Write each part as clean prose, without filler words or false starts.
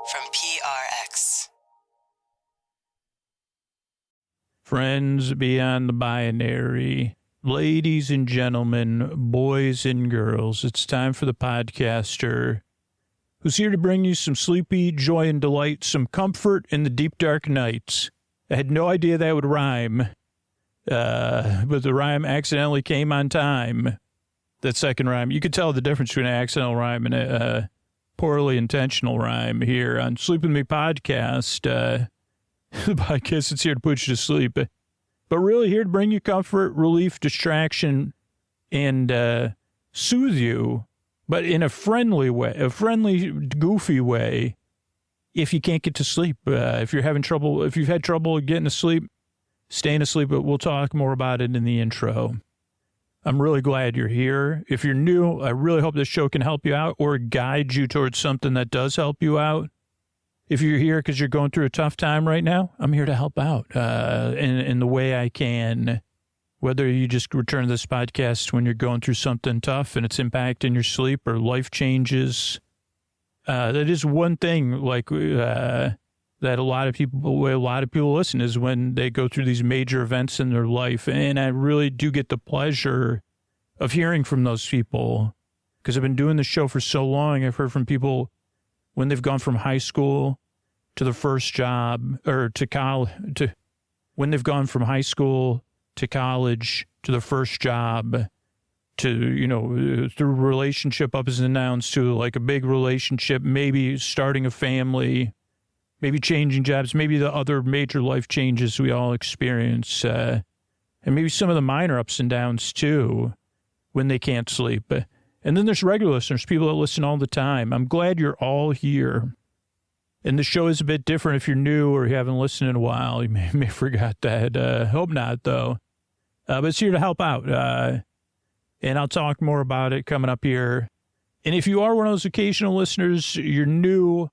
from PRX. Friends beyond the binary, ladies and gentlemen, boys and girls, it's time for the podcaster who's here to bring you some sleepy joy and delight, some comfort in the deep, dark nights. I had no idea that would rhyme, but the rhyme accidentally came on time. That second rhyme, you could tell the difference between an accidental rhyme and a poorly intentional rhyme here on Sleep With Me podcast. The podcast is here to put you to sleep, but really here to bring you comfort, relief, distraction, and soothe you, but in a friendly way, a friendly, goofy way. If you can't get to sleep, if you've had trouble getting to sleep, staying asleep, but we'll talk more about it in the intro. I'm really glad you're here. If you're new, I really hope this show can help you out or guide you towards something that does help you out. If you're here because you're going through a tough time right now, I'm here to help out in the way I can. Whether you just return to this podcast when you're going through something tough and it's impacting your sleep or life changes. That is one thing that a lot of people listen is when they go through these major events in their life. And I really do get the pleasure of hearing from those people because I've been doing this show for so long. I've heard from people when they've gone from high school to the first job or to college, when they've gone from high school to college to the first job to, through relationship ups and downs to like a big relationship, maybe starting a family, maybe changing jobs, maybe the other major life changes we all experience, and maybe some of the minor ups and downs too when they can't sleep. And then there's regular listeners, people that listen all the time. I'm glad you're all here. And the show is a bit different if you're new or you haven't listened in a while. You may forgot that. Hope not, though. But it's here to help out. And I'll talk more about it coming up here. And if you are one of those occasional listeners, you're new,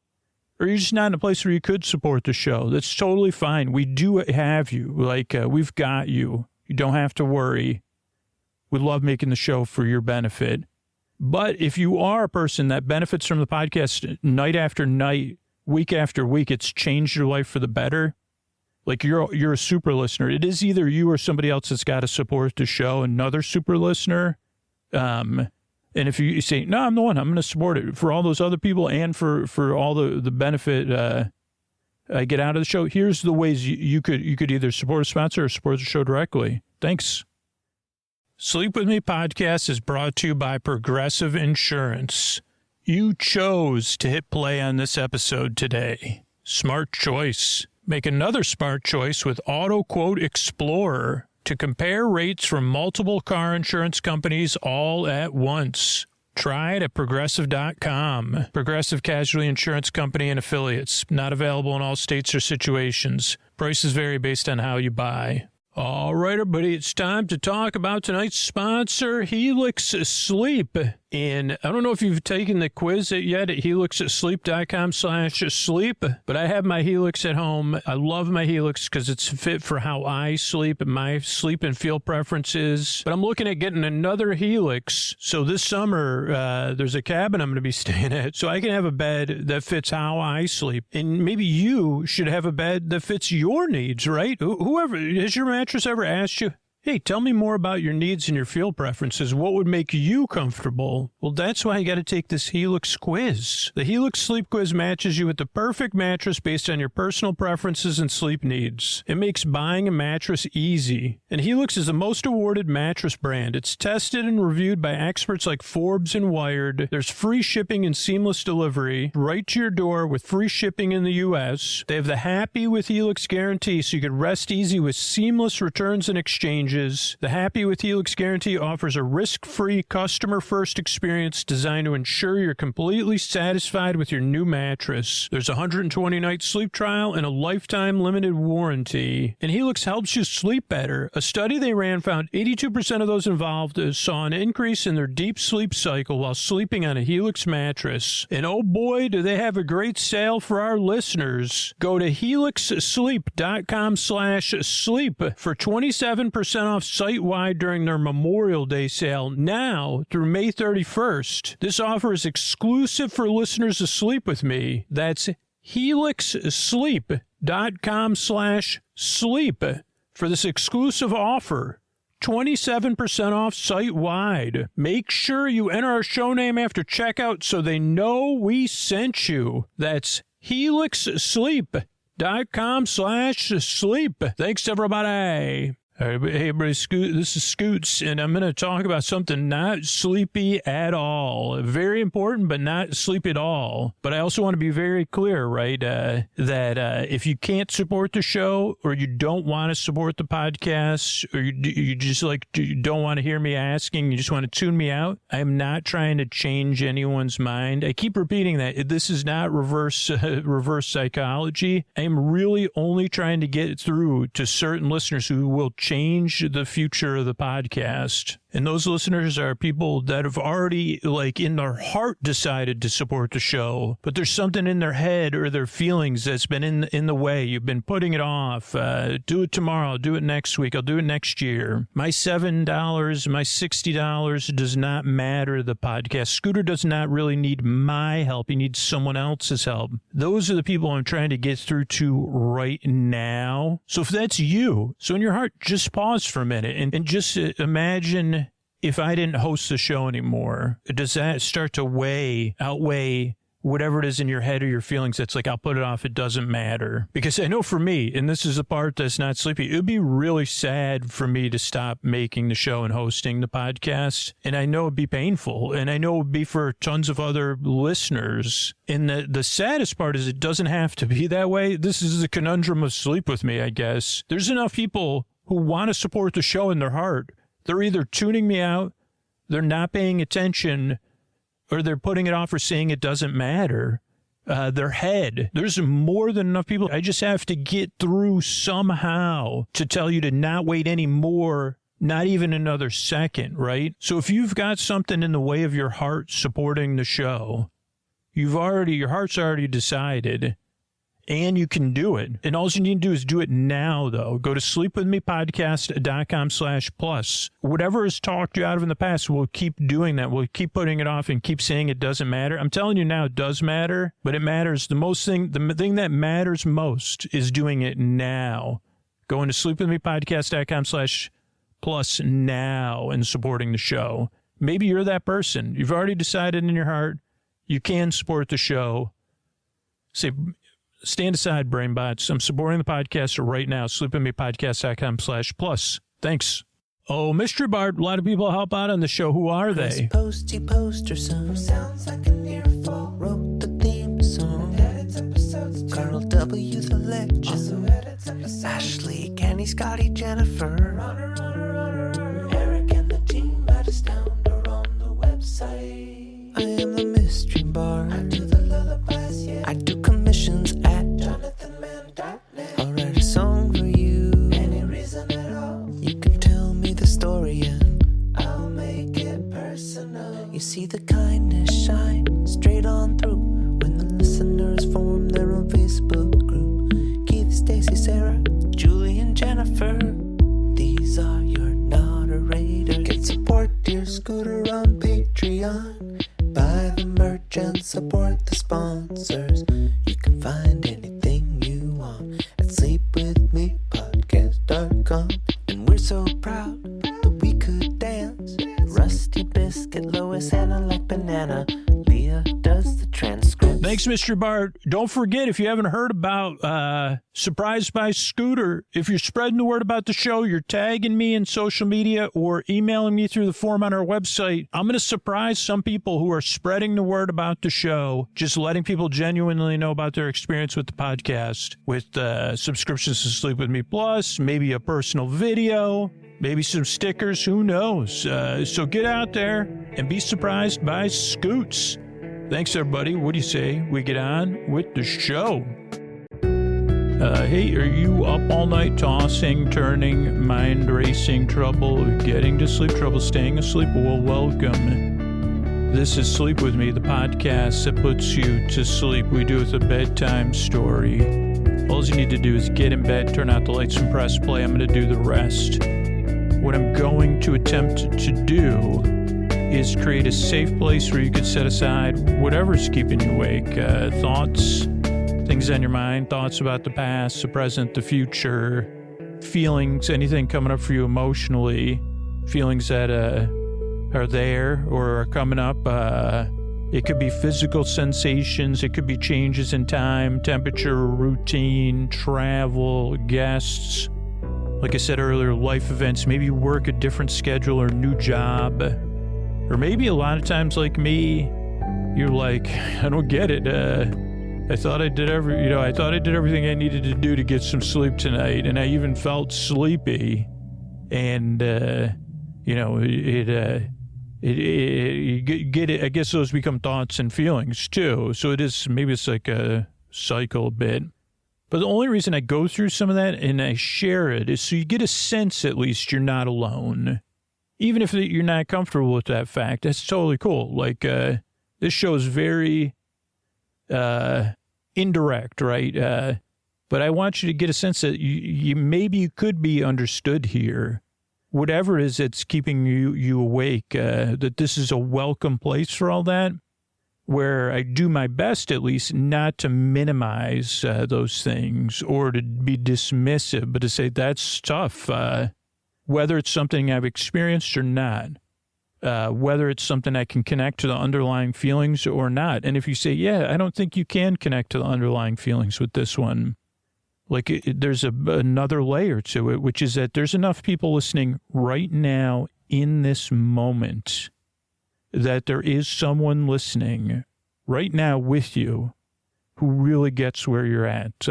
or you're just not in a place where you could support the show, that's totally fine. We do have you. We've got you. You don't have to worry. We love making the show for your benefit. But if you are a person that benefits from the podcast night after night, week after week, it's changed your life for the better. Like you're a super listener. It is either you or somebody else that's got to support the show, another super listener. And if you say, no, I'm the one, I'm going to support it for all those other people and for all the benefit I get out of the show. Here's the ways you could either support a sponsor or support the show directly. Thanks. Sleep With Me podcast is brought to you by Progressive Insurance. You chose to hit play on this episode today. Smart choice. Make another smart choice with Auto Quote Explorer to compare rates from multiple car insurance companies all at once. Try it at Progressive.com. Progressive Casualty Insurance Company and Affiliates. Not available in all states or situations. Prices vary based on how you buy. All right, everybody, it's time to talk about tonight's sponsor, Helix Sleep. And I don't know if you've taken the quiz yet at helixsleep.com/sleep, but I have my Helix at home. I love my Helix because it's fit for how I sleep and my sleep and feel preferences. But I'm looking at getting another Helix. So this summer, there's a cabin I'm going to be staying at, so I can have a bed that fits how I sleep. And maybe you should have a bed that fits your needs, right? Whoever, has your mattress ever asked you, hey, tell me more about your needs and your feel preferences. What would make you comfortable? Well, that's why you got to take this Helix quiz. The Helix Sleep Quiz matches you with the perfect mattress based on your personal preferences and sleep needs. It makes buying a mattress easy. And Helix is the most awarded mattress brand. It's tested and reviewed by experts like Forbes and Wired. There's free shipping and seamless delivery right to your door with free shipping in the U.S. They have the Happy with Helix guarantee, so you can rest easy with seamless returns and exchanges. The Happy with Helix guarantee offers a risk-free, customer-first experience designed to ensure you're completely satisfied with your new mattress. There's a 120-night sleep trial and a lifetime limited warranty. And Helix helps you sleep better. A study they ran found 82% of those involved saw an increase in their deep sleep cycle while sleeping on a Helix mattress. And oh boy, do they have a great sale for our listeners. Go to helixsleep.com/sleep for 27% off site-wide during their Memorial Day sale now through May 31st. This offer is exclusive for listeners to Sleep With Me. That's helixsleep.com/sleep for this exclusive offer. 27% off site-wide. Make sure you enter our show name after checkout so they know we sent you. That's helixsleep.com/sleep. Thanks, everybody. Hey, everybody, this is Scoots, and I'm going to talk about something not sleepy at all. Very important, but not sleepy at all. But I also want to be very clear, right, that if you can't support the show, or you don't want to support the podcast, or you just you don't want to hear me asking, you just want to tune me out, I am not trying to change anyone's mind. I keep repeating that. This is not reverse psychology. I am really only trying to get through to certain listeners who will change the future of the podcast. And those listeners are people that have already, in their heart decided to support the show, but there's something in their head or their feelings that's been in the way. You've been putting it off. Do it tomorrow. I'll do it next week. I'll do it next year. My $7, my $60 does not matter to the podcast. Scooter does not really need my help. He needs someone else's help. Those are the people I'm trying to get through to right now. So if that's you, so in your heart, just pause for a minute and just imagine if I didn't host the show anymore. Does that start to outweigh whatever it is in your head or your feelings that's I'll put it off, it doesn't matter? Because I know for me, and this is the part that's not sleepy, it would be really sad for me to stop making the show and hosting the podcast. And I know it'd be painful, and I know it would be for tons of other listeners. And the saddest part is it doesn't have to be that way. This is the conundrum of Sleep With Me, I guess. There's enough people who want to support the show in their heart. They're either tuning me out, they're not paying attention, or they're putting it off or saying it doesn't matter. Their head. There's more than enough people. I just have to get through somehow to tell you to not wait anymore, not even another second, right? So if you've got something in the way of your heart supporting the show, your heart's already decided. And you can do it. And all you need to do is do it now, though. Go to sleepwithmepodcast.com/plus. Whatever has talked you out of in the past, we'll keep doing that. We'll keep putting it off and keep saying it doesn't matter. I'm telling you now, it does matter, but it matters. The thing that matters most is doing it now. Going to sleepwithmepodcast.com/plus now and supporting the show. Maybe you're that person. You've already decided in your heart you can support the show. Say, stand aside, brainbots. I'm supporting the podcast right now. sleepwithmepodcast.com/plus. Thanks. Oh, Mystery Bart, a lot of people help out on the show. Who are they? Posty Poster Son sounds like an earful. Wrote the theme song. Edits episodes. Carl W. the Legend. Also edits episodes. Ashley, Kenny, Scotty, Jennifer. Runner. Eric and the team at Astound are on the website. I am the Mystery Bart. I do the lullabies, yeah. I do commissions at JonathanMann.net. I'll write a song for you. Any reason at all. You can tell me the story and I'll make it personal. You see the kindness shine straight on through when the listeners form their own Facebook group. Keith, Stacy, Sarah, Julie, and Jennifer. These are your moderators. Get support dear Scooter on Patreon. Buy the merch and support the sponsors. You can find anything you want at sleepwithmepodcast.com. And we're so proud that we could dance. Rusty Biscuit, Lois, Hannah like banana. Leah does the transcript. Thanks, Mr. Bart. Don't forget, if you haven't heard about Surprised by Scooter, if you're spreading the word about the show, you're tagging me in social media or emailing me through the form on our website. I'm going to surprise some people who are spreading the word about the show, just letting people genuinely know about their experience with the podcast, with subscriptions to Sleep With Me Plus, maybe a personal video, maybe some stickers, who knows? So get out there and be surprised by Scoots. Thanks, everybody. What do you say we get on with the show? Hey, are you up all night tossing, turning, mind racing trouble, getting to sleep trouble, staying asleep? Well, welcome. This is Sleep With Me, the podcast that puts you to sleep. We do it with a bedtime story. All you need to do is get in bed, turn out the lights, and press play. I'm going to do the rest. What I'm going to attempt to do is create a safe place where you could set aside whatever's keeping you awake. Thoughts, things on your mind, thoughts about the past, the present, the future, feelings, anything coming up for you emotionally, feelings that are there or are coming up. It could be physical sensations. It could be changes in time, temperature, routine, travel, guests. Like I said earlier, life events. Maybe you work a different schedule or new job. Or maybe a lot of times like me, you're like, I don't get it. I thought I did everything I needed to do to get some sleep tonight, and I even felt sleepy. And you get it. I guess those become thoughts and feelings too. So maybe it's like a cycle a bit. But the only reason I go through some of that and I share it is so you get a sense at least you're not alone. Even if you're not comfortable with that fact, that's totally cool. Like this show is very indirect, right? But I want you to get a sense that you could be understood here. Whatever it is that's keeping you awake, that this is a welcome place for all that, where I do my best at least not to minimize those things or to be dismissive, but to say that's tough, whether it's something I've experienced or not. Whether it's something I can connect to the underlying feelings or not. And if you say, yeah, I don't think you can connect to the underlying feelings with this one, like there's another layer to it, which is that there's enough people listening right now in this moment that there is someone listening right now with you who really gets where you're at.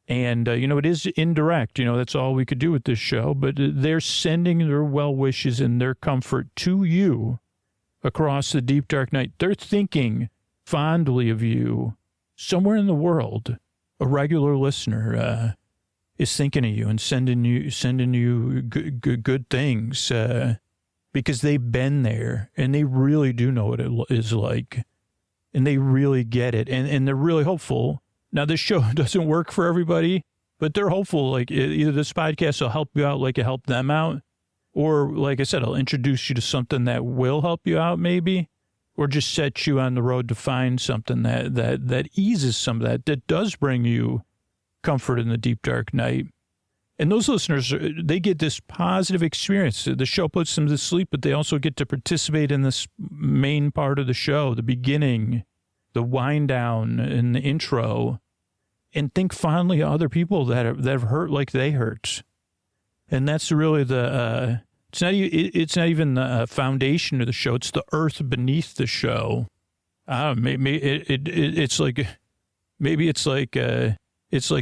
And it is indirect. That's all we could do with this show. But they're sending their well wishes and their comfort to you across the deep, dark night. They're thinking fondly of you somewhere in the world. A regular listener is thinking of you and sending you good things because they've been there and they really do know what it is like. And they really get it. And they're really hopeful. Now, this show doesn't work for everybody, but they're hopeful, like, either this podcast will help you out like it helped them out, or, like I said, I'll introduce you to something that will help you out, maybe, or just set you on the road to find something that eases some of that does bring you comfort in the deep, dark night. And those listeners, they get this positive experience. The show puts them to sleep, but they also get to participate in this main part of the show, the beginning, the wind down and the intro, and think fondly of other people that have hurt like they hurt. And that's really it's not even the foundation of the show. It's the earth beneath the show. It's like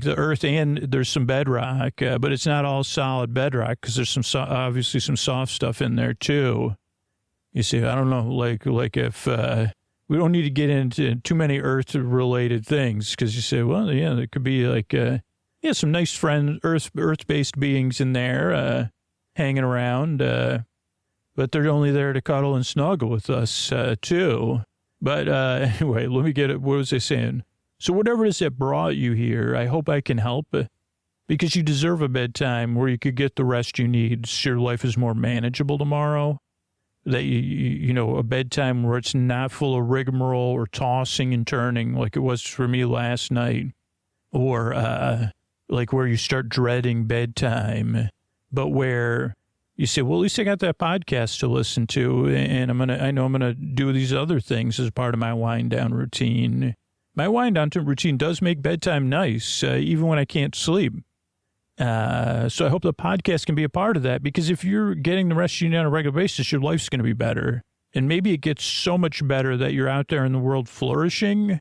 the earth and there's some bedrock, but it's not all solid bedrock because there's obviously some soft stuff in there too. You see, I don't know, like if, we don't need to get into too many earth-related things because you say, well, yeah, there could be like, some nice friends, earth-based beings in there hanging around, but they're only there to cuddle and snuggle with us too. But anyway, let me get it. What was I saying? So whatever it is that brought you here, I hope I can help because you deserve a bedtime where you could get the rest you need so your life is more manageable tomorrow. That a bedtime where it's not full of rigmarole or tossing and turning like it was for me last night, or like where you start dreading bedtime, but where you say, well, at least I got that podcast to listen to, and I know I'm gonna do these other things as part of my wind down routine. My wind down routine does make bedtime nice, even when I can't sleep. So I hope the podcast can be a part of that, because if you're getting the rest you need on a regular basis, your life's going to be better. And maybe it gets so much better that you're out there in the world flourishing.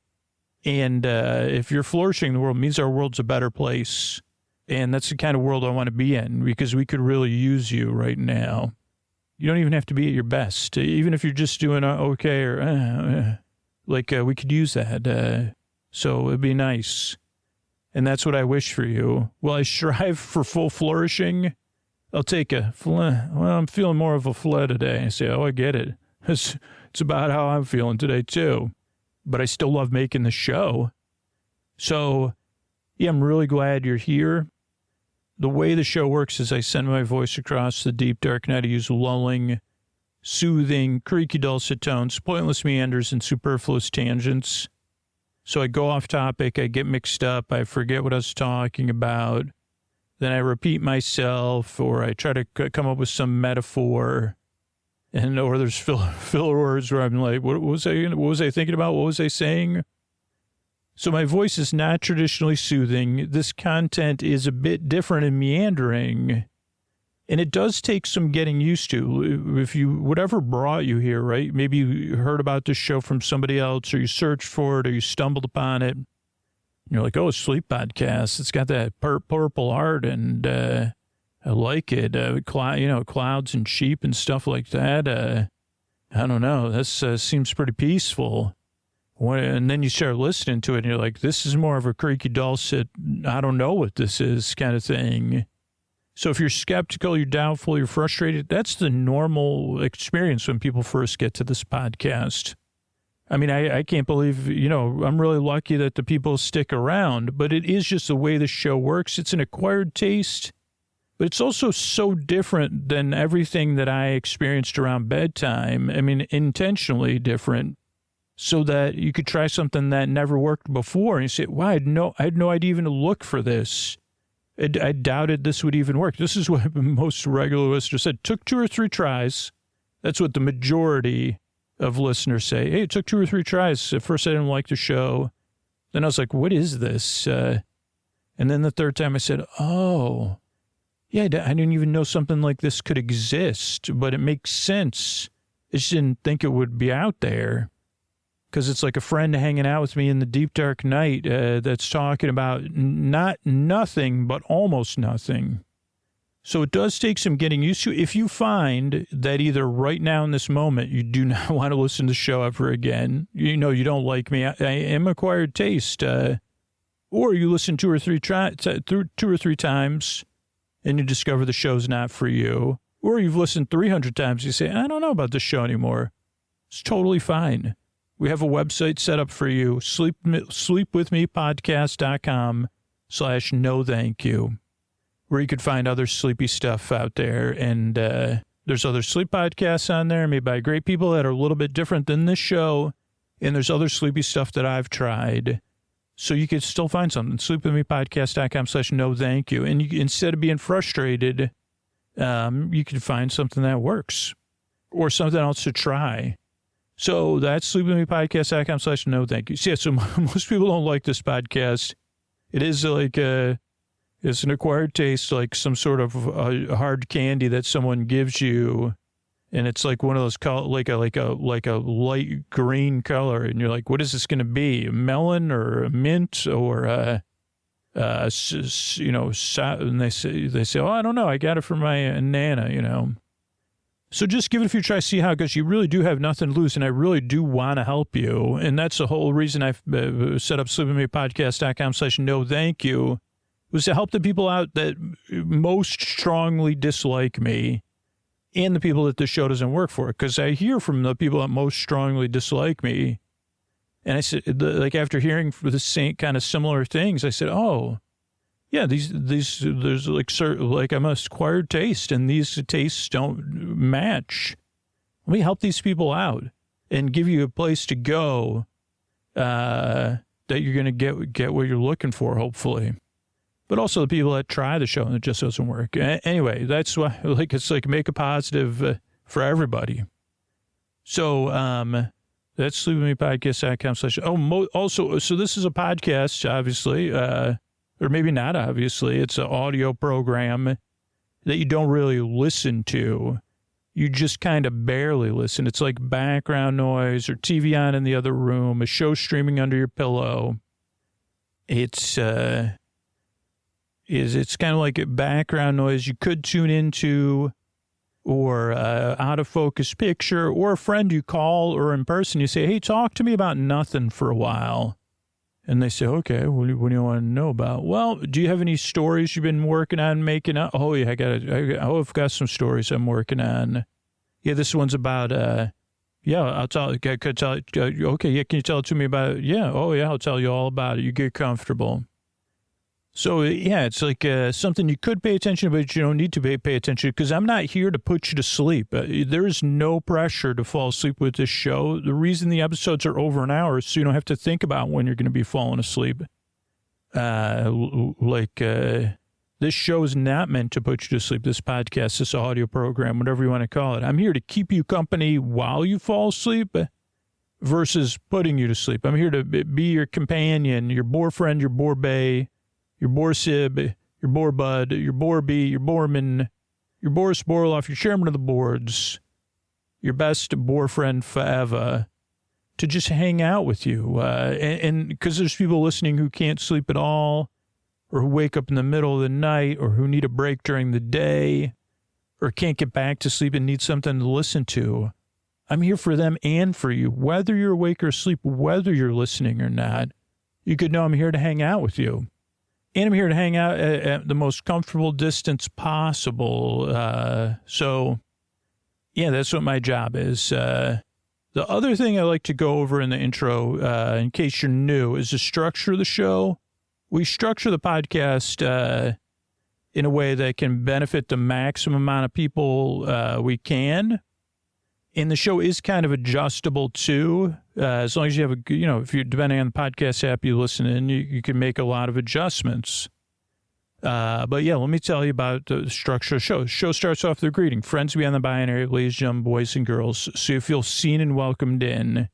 And if you're flourishing in the world, it means our world's a better place. And that's the kind of world I want to be in, because we could really use you right now. You don't even have to be at your best. Even if you're just doing okay or we could use that. So it'd be nice. And that's what I wish for you. Will I strive for full flourishing? I'll take I'm feeling more of a fled today. I say, I get it. It's about how I'm feeling today, too. But I still love making the show. So, yeah, I'm really glad you're here. The way the show works is I send my voice across the deep, dark night. I use lulling, soothing, creaky, dulcet tones, pointless meanders, and superfluous tangents. So I go off topic, I get mixed up, I forget what I was talking about. Then I repeat myself, or I try to come up with some metaphor. Or there's filler words where I'm like, what was I thinking about? What was I saying? So my voice is not traditionally soothing. This content is a bit different and meandering. And it does take some getting used to. If whatever brought you here, right? Maybe you heard about this show from somebody else, or you searched for it, or you stumbled upon it. And you're like, oh, sleep podcast. It's got that purple art, and I like it. Clouds and sheep and stuff like that. I don't know. This seems pretty peaceful. And then you start listening to it, and you're like, this is more of a creaky, dulcet, I don't know what this is kind of thing. So if you're skeptical, you're doubtful, you're frustrated, that's the normal experience when people first get to this podcast. I mean, I can't believe, I'm really lucky that the people stick around, but it is just the way the show works. It's an acquired taste, but it's also so different than everything that I experienced around bedtime. I mean, intentionally different, so that you could try something that never worked before. And you say, wow, I had no idea even to look for this. I doubted this would even work. This is what most regular listeners said. Took 2 or 3 tries. That's what the majority of listeners say. Hey, it took 2 or 3 tries. At first, I didn't like the show. Then I was like, what is this? And then the third time I said, oh, yeah, I didn't even know something like this could exist, but it makes sense. I just didn't think it would be out there. Because it's like a friend hanging out with me in the deep, dark night that's talking about not nothing, but almost nothing. So it does take some getting used to. If you find that either right now in this moment, you do not want to listen to the show ever again, you don't like me, I am acquired taste, or you listen 2 or 3 times and you discover the show's not for you, or you've listened 300 times, you say, I don't know about this show anymore. It's totally fine. We have a website set up for you, sleepwithmepodcast.com/no thank you, where you could find other sleepy stuff out there. And there's other sleep podcasts on there made by great people that are a little bit different than this show. And there's other sleepy stuff that I've tried. So you could still find something. sleepwithmepodcast.com/no thank you. And instead of being frustrated, you can find something that works or something else to try. So that's sleepwithmepodcast.com/no thank you. So, yeah, so most people don't like this podcast. It is like it's an acquired taste, like some sort of hard candy that someone gives you, and it's like one of those like a light green color, and you're like, what is this going to be? A melon or a mint or and they say, oh, I don't know, I got it from my nana, So just give it a few tries, see how it goes. You really do have nothing to lose, and I really do want to help you. And that's the whole reason I've set up sleepwithmepodcast.com/no thank you, was to help the people out that most strongly dislike me and the people that the show doesn't work for. Because I hear from the people that most strongly dislike me. And I said, like, after hearing the same kind of similar things, I said, oh, yeah, these there's like I'm a acquired taste, and these tastes don't match. Let me help these people out and give you a place to go that you're going to get what you're looking for, hopefully. But also the people that try the show and it just doesn't work. Anyway, that's why it's like make a positive for everybody. So that's sleepwithmepodcast.com/. Also, so this is a podcast, obviously. Or maybe not, obviously. It's an audio program that you don't really listen to. You just kind of barely listen. It's like background noise or TV on in the other room, a show streaming under your pillow. It's kind of like a background noise you could tune into, or out of focus picture, or a friend you call, or in person you say, hey, talk to me about nothing for a while. And they say, okay, what do you want to know about? Well, do you have any stories you've been working on making up? Oh, yeah, I've got some stories I'm working on. Yeah, this one's about, I'll tell, okay, yeah, can you tell it to me about it? Yeah, oh, yeah, I'll tell you all about it. You get comfortable. So, yeah, it's like something you could pay attention to, but you don't need to pay attention to, because I'm not here to put you to sleep. There is no pressure to fall asleep with this show. The reason the episodes are over an hour is so you don't have to think about when you're going to be falling asleep. This show is not meant to put you to sleep. This podcast, this audio program, whatever you want to call it. I'm here to keep you company while you fall asleep versus putting you to sleep. I'm here to be your companion, your boyfriend, your borbay, your borsib, your borbud, your borbie, your borman, your Boris Borloff, your chairman of the boards, your best boyfriend forever, to just hang out with you. And because there's people listening who can't sleep at all, or who wake up in the middle of the night, or who need a break during the day, or can't get back to sleep and need something to listen to. I'm here for them and for you, whether you're awake or asleep, whether you're listening or not. You could know I'm here to hang out with you. And I'm here to hang out at the most comfortable distance possible. So, yeah, that's what my job is. The other thing I like to go over in the intro, in case you're new, is the structure of the show. We structure the podcast in a way that can benefit the maximum amount of people we can. And the show is kind of adjustable, too. As long as you have if you're depending on the podcast app you listen in, you can make a lot of adjustments. But yeah, let me tell you about the structure of the show. The show starts off with a greeting. Friends beyond the binary, ladies, young boys and girls. So you feel seen and welcomed in. And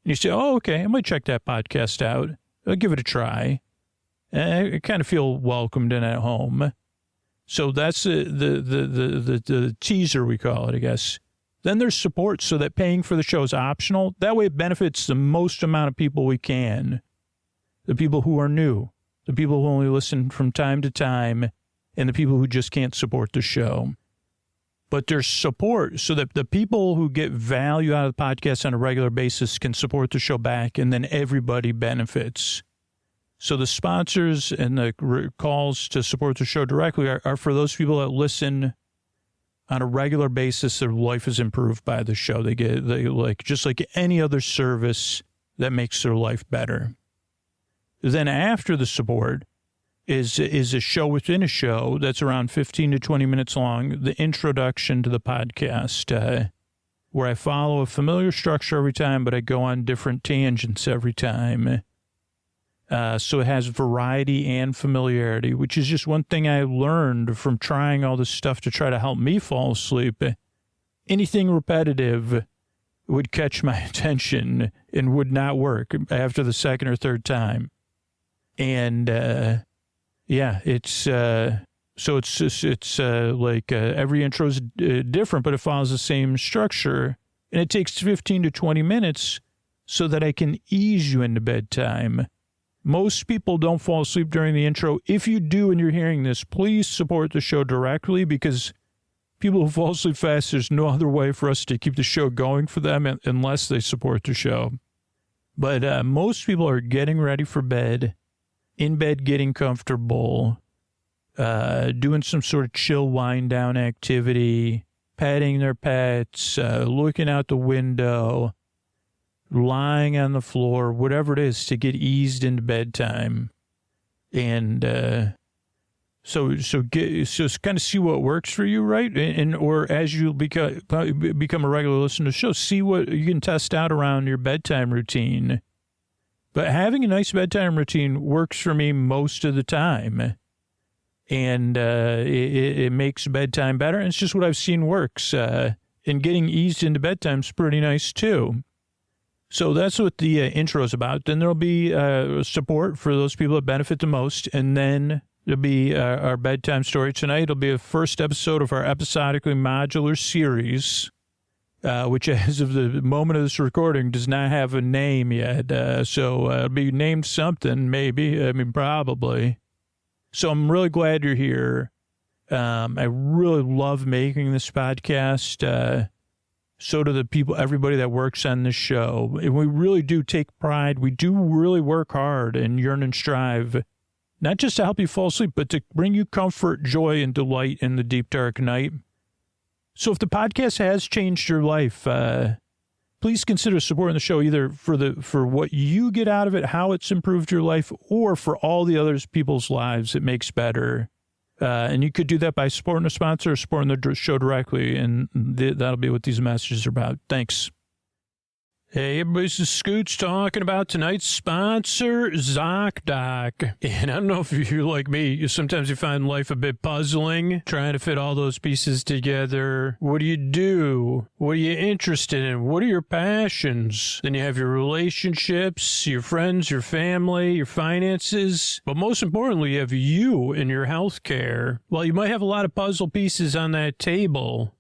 you say, oh, okay, I might check that podcast out. I'll give it a try. I kind of feel welcomed in at home. So that's the teaser, we call it, I guess. Then there's support, so that paying for the show is optional. That way it benefits the most amount of people we can. The people who are new, the people who only listen from time to time, and the people who just can't support the show. But there's support so that the people who get value out of the podcast on a regular basis can support the show back, and then everybody benefits. So the sponsors and the calls to support the show directly are for those people that listen on a regular basis. Their life is improved by the show. They just like any other service that makes their life better. Then after the support is a show within a show that's around 15 to 20 minutes long, the introduction to the podcast, where I follow a familiar structure every time, but I go on different tangents every time. So it has variety and familiarity, which is just one thing I learned from trying all this stuff to try to help me fall asleep. Anything repetitive would catch my attention and would not work after the second or third time. And, every intro is different, but it follows the same structure. And it takes 15 to 20 minutes so that I can ease you into bedtime. Most people don't fall asleep during the intro. If you do and you're hearing this, please support the show directly, because people who fall asleep fast, there's no other way for us to keep the show going for them unless they support the show. But most people are getting ready for bed, in bed getting comfortable, doing some sort of chill wind down activity, petting their pets, looking out the window, lying on the floor, whatever it is, to get eased into bedtime. And so kind of see what works for you, right? Or as you become a regular listener to the show, see what you can test out around your bedtime routine. But having a nice bedtime routine works for me most of the time. And it makes bedtime better. And it's just what I've seen works. And getting eased into bedtime is pretty nice, too. So that's what the intro is about. Then there'll be support for those people that benefit the most. And then there'll be our bedtime story tonight. It'll be the first episode of our episodically modular series, which as of the moment of this recording does not have a name yet. So it'll be named something, maybe. I mean, probably. So I'm really glad you're here. I really love making this podcast. So do the people, everybody that works on this show. And we really do take pride. We do really work hard and yearn and strive, not just to help you fall asleep, but to bring you comfort, joy, and delight in the deep, dark night. So if the podcast has changed your life, please please consider supporting the show either for what you get out of it, how it's improved your life, or for all the other people's lives it makes better. And you could do that by supporting a sponsor or supporting the show directly, and that'll be what these messages are about. Thanks. Hey, everybody, this is Scoots talking about tonight's sponsor, ZocDoc. And I don't know if you're like me, sometimes you find life a bit puzzling, trying to fit all those pieces together. What do you do? What are you interested in? What are your passions? Then you have your relationships, your friends, your family, your finances. But most importantly, you have you and your health care. While you might have a lot of puzzle pieces on that table,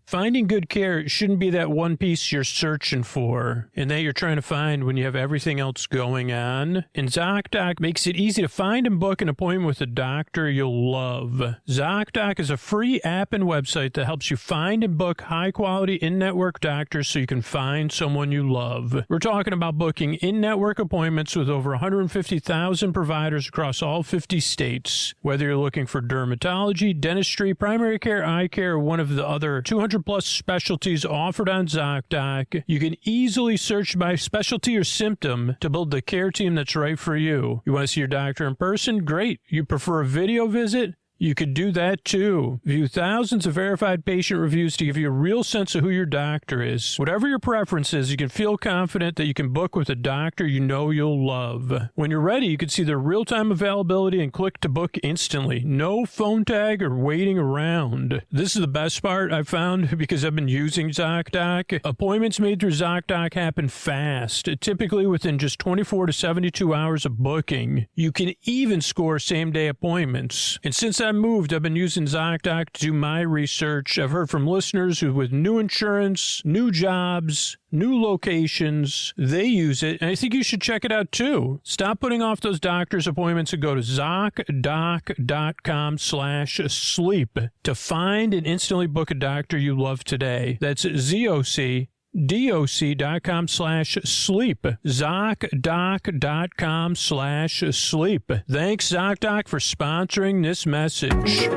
finding good care shouldn't be that one piece you're searching for and that you're trying to find when you have everything else going on. And ZocDoc makes it easy to find and book an appointment with a doctor you'll love. ZocDoc is a free app and website that helps you find and book high-quality in-network doctors so you can find someone you love. We're talking about booking in-network appointments with over 150,000 providers across all 50 states. Whether you're looking for dermatology, dentistry, primary care, eye care, or one of the other 200 plus specialties offered on ZocDoc, you can easily search by specialty or symptom to build the care team that's right for you. You want to see your doctor in person? Great. You prefer a video visit? You could do that too. View thousands of verified patient reviews to give you a real sense of who your doctor is. Whatever your preference is, you can feel confident that you can book with a doctor you know you'll love. When you're ready, you can see their real-time availability and click to book instantly. No phone tag or waiting around. This is the best part I've found because I've been using ZocDoc. Appointments made through ZocDoc happen fast, typically within just 24 to 72 hours of booking. You can even score same-day appointments. And since I've moved, I've been using ZocDoc to do my research. I've heard from listeners who, with new insurance, new jobs, new locations, they use it, and I think you should check it out too. Stop putting off those doctor's appointments and go to ZocDoc.com/sleep to find and instantly book a doctor you love today. That's ZocDoc.com/sleep. ZocDoc.com/sleep. Thanks, ZocDoc, for sponsoring this message.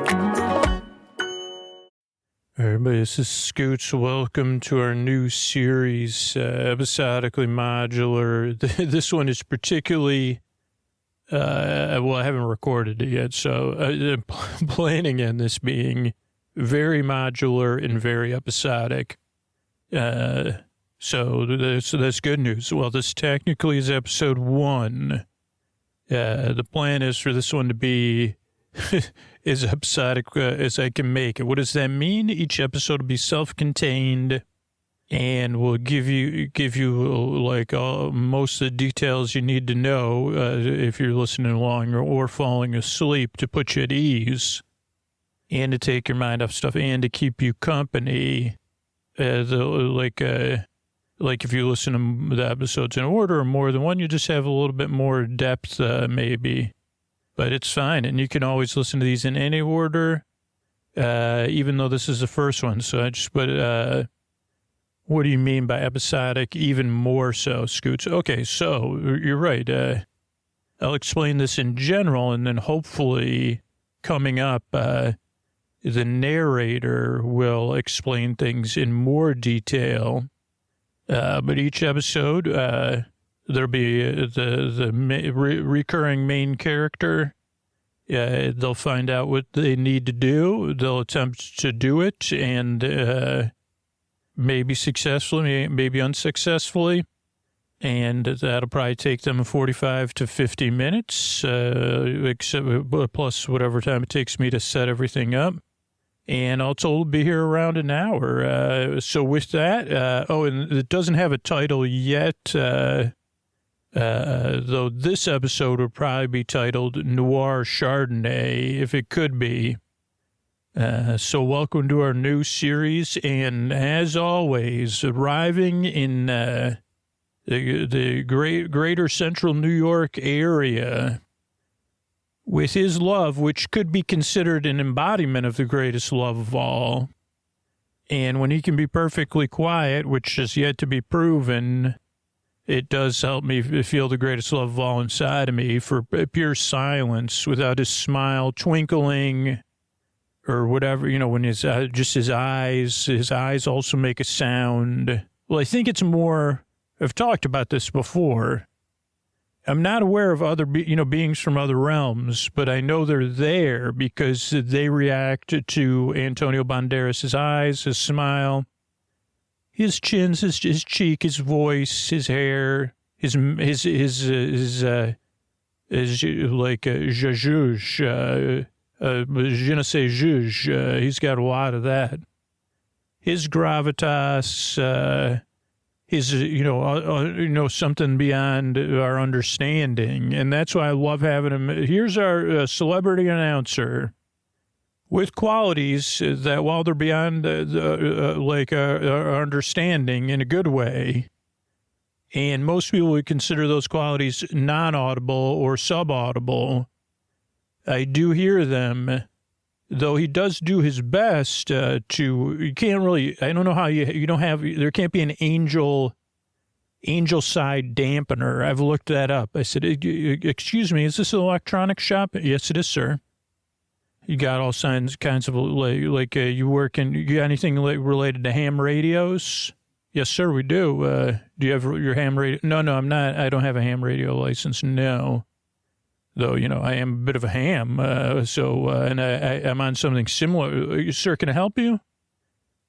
Everybody, this is Scoots. Welcome to our new series, episodically modular. This one is particularly, well, I haven't recorded it yet, so I'm planning on this being very modular and very episodic. So that's good news. Well, this technically is episode 1. The plan is for this one to be as episodic as I can make it. What does that mean? Each episode will be self-contained and will give you like most of the details you need to know if you're listening along or falling asleep, to put you at ease and to take your mind off stuff and to keep you company. Like if you listen to the episodes in order or more than one, you just have a little bit more depth, maybe. But it's fine, and you can always listen to these in any order, even though this is the first one. So I just put, what do you mean by episodic? Even more so, Scoots. Okay, so you're right. I'll explain this in general, and then hopefully coming up, the narrator will explain things in more detail. But each episode, there'll be the recurring main character. They'll find out what they need to do. They'll attempt to do it, and maybe successfully, maybe unsuccessfully. And that'll probably take them 45 to 50 minutes, plus whatever time it takes me to set everything up. And I'll told be here around an hour. So with that, and it doesn't have a title yet, though this episode would probably be titled Noir Chardonnay, if it could be. So welcome to our new series, and as always, arriving in the greater central New York area with his love, which could be considered an embodiment of the greatest love of all. And when he can be perfectly quiet, which is yet to be proven, it does help me feel the greatest love of all inside of me, for pure silence without his smile twinkling or whatever, when his eyes also make a sound. Well, I think it's more, I've talked about this before. I'm not aware of other, beings from other realms, but I know they're there because they react to Antonio Banderas' eyes, his smile, his chin, his cheek, his voice, his hair, his like juge, je ne sais juge. He's got a lot of that. His gravitas, his, something beyond our understanding. And that's why I love having him. Here's our celebrity announcer with qualities that, while they're beyond our understanding in a good way, and most people would consider those qualities non-audible or subaudible, I do hear them. Though he does do his best you can't really, I don't know how you don't have, there can't be an angel side dampener. I've looked that up. I said, excuse me, is this an electronic shop? Yes, it is, sir. You got all kinds of, you work in, you got anything related to ham radios? Yes, sir, we do. Do you have your ham radio? No, I'm not, I don't have a ham radio license, no. Though, I am a bit of a ham, and I'm on something similar. Sir, can I help you?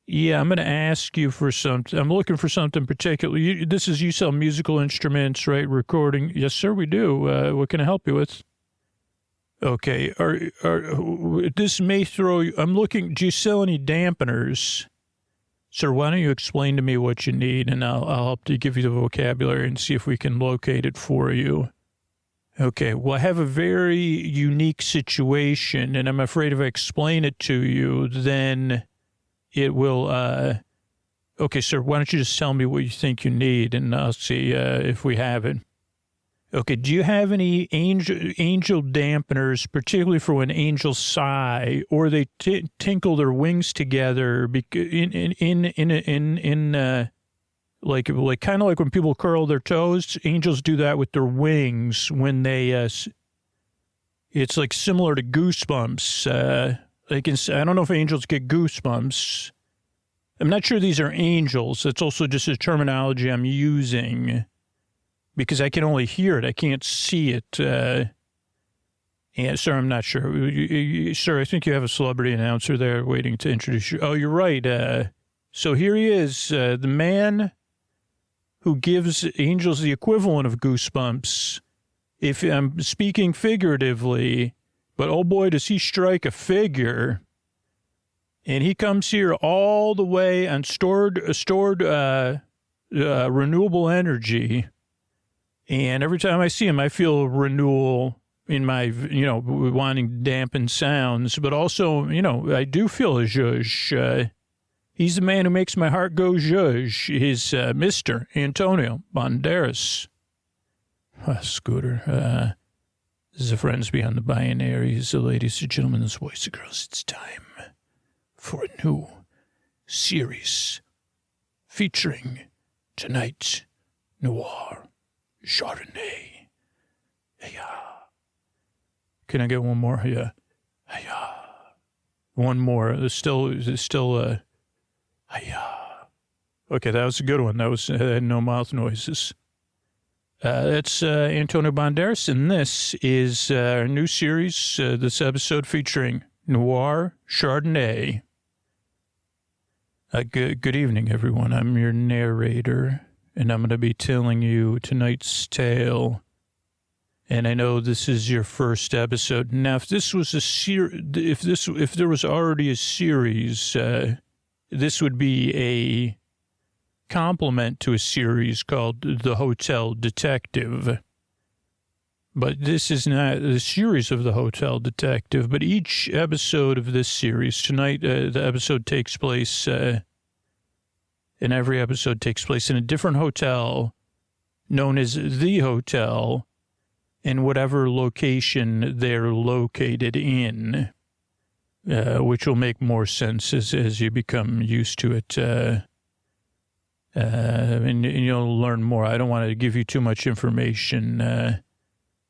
Yeah, I'm going to ask you for something. I'm looking for something particular. You sell musical instruments, right? Recording. Yes, sir, we do. What can I help you with? Okay. This may throw you. I'm looking. Do you sell any dampeners? Sir, why don't you explain to me what you need, and I'll help to give you the vocabulary and see if we can locate it for you. Okay, well, I have a very unique situation, and I'm afraid if I explain it to you, then it will, okay, sir, why don't you just tell me what you think you need, and I'll see if we have it. Okay, do you have any angel dampeners, particularly for when angels sigh, or they tinkle their wings together like kind of like when people curl their toes, angels do that with their wings when they, it's like similar to goosebumps. I don't know if angels get goosebumps. I'm not sure these are angels. That's also just a terminology I'm using because I can only hear it. I can't see it. And sir, I'm not sure. Sir, I think you have a celebrity announcer there waiting to introduce you. Oh, you're right. So here he is, the man who gives angels the equivalent of goosebumps. If I'm speaking figuratively, but oh boy, does he strike a figure. And he comes here all the way on stored renewable energy. And every time I see him, I feel renewal in my, wanting to dampen sounds, but also, I do feel a zhuzh. He's the man who makes my heart go zhuzh. He's Mr. Antonio Banderas. Scooter. This is the Friends Beyond the Binaries. Ladies and gentlemen, this boys and girls, it's time for a new series featuring tonight's noir Chardonnay. Yeah. Can I get one more? Yeah. Yeah. One more. There's still okay, that was a good one. That was no mouth noises. That's Antonio Banderas, and this is our new series, this episode featuring Noir Chardonnay. Good evening, everyone. I'm your narrator, and I'm going to be telling you tonight's tale. And I know this is your first episode. Now, if this was if there was already a series, this would be a complement to a series called The Hotel Detective. But this is not the series of The Hotel Detective, but each episode of this series, tonight the episode takes place, and every episode takes place in a different hotel known as The Hotel, in whatever location they're located in, which will make more sense as you become used to it. And you'll learn more. I don't want to give you too much information.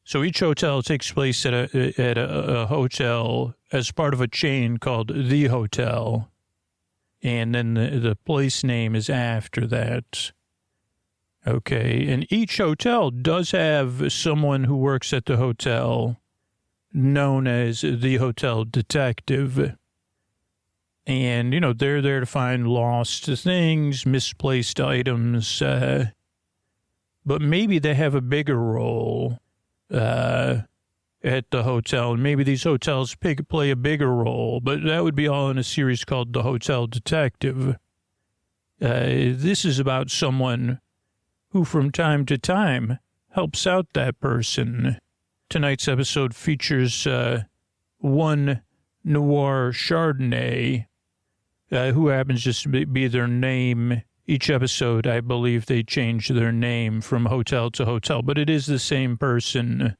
So each hotel takes place at a hotel as part of a chain called The Hotel. and then the place name is after that. Okay, and each hotel does have someone who works at the hotel known as the hotel detective. And, you know, they're there to find lost things, misplaced items, but maybe they have a bigger role at the hotel. And maybe these hotels play a bigger role, but that would be all in a series called The Hotel Detective. This is about someone who from time to time helps out that person. Tonight's episode features one Noir Chardonnay, who happens just to be their name. Each episode, I believe they change their name from hotel to hotel, but it is the same person.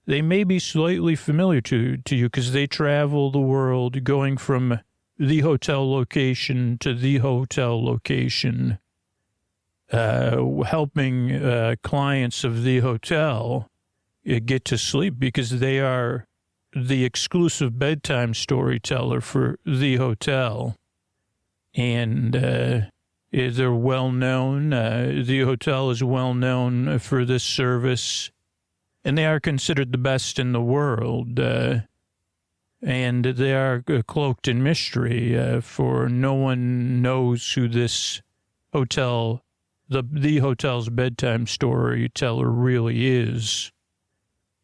They may be slightly familiar to you because they travel the world going from the hotel location to the hotel location, helping clients of the hotel get to sleep because they are the exclusive bedtime storyteller for the hotel. And they're well known. The hotel is well known for this service, and they are considered the best in the world. And they are cloaked in mystery, for no one knows who this hotel, the hotel's bedtime storyteller really is.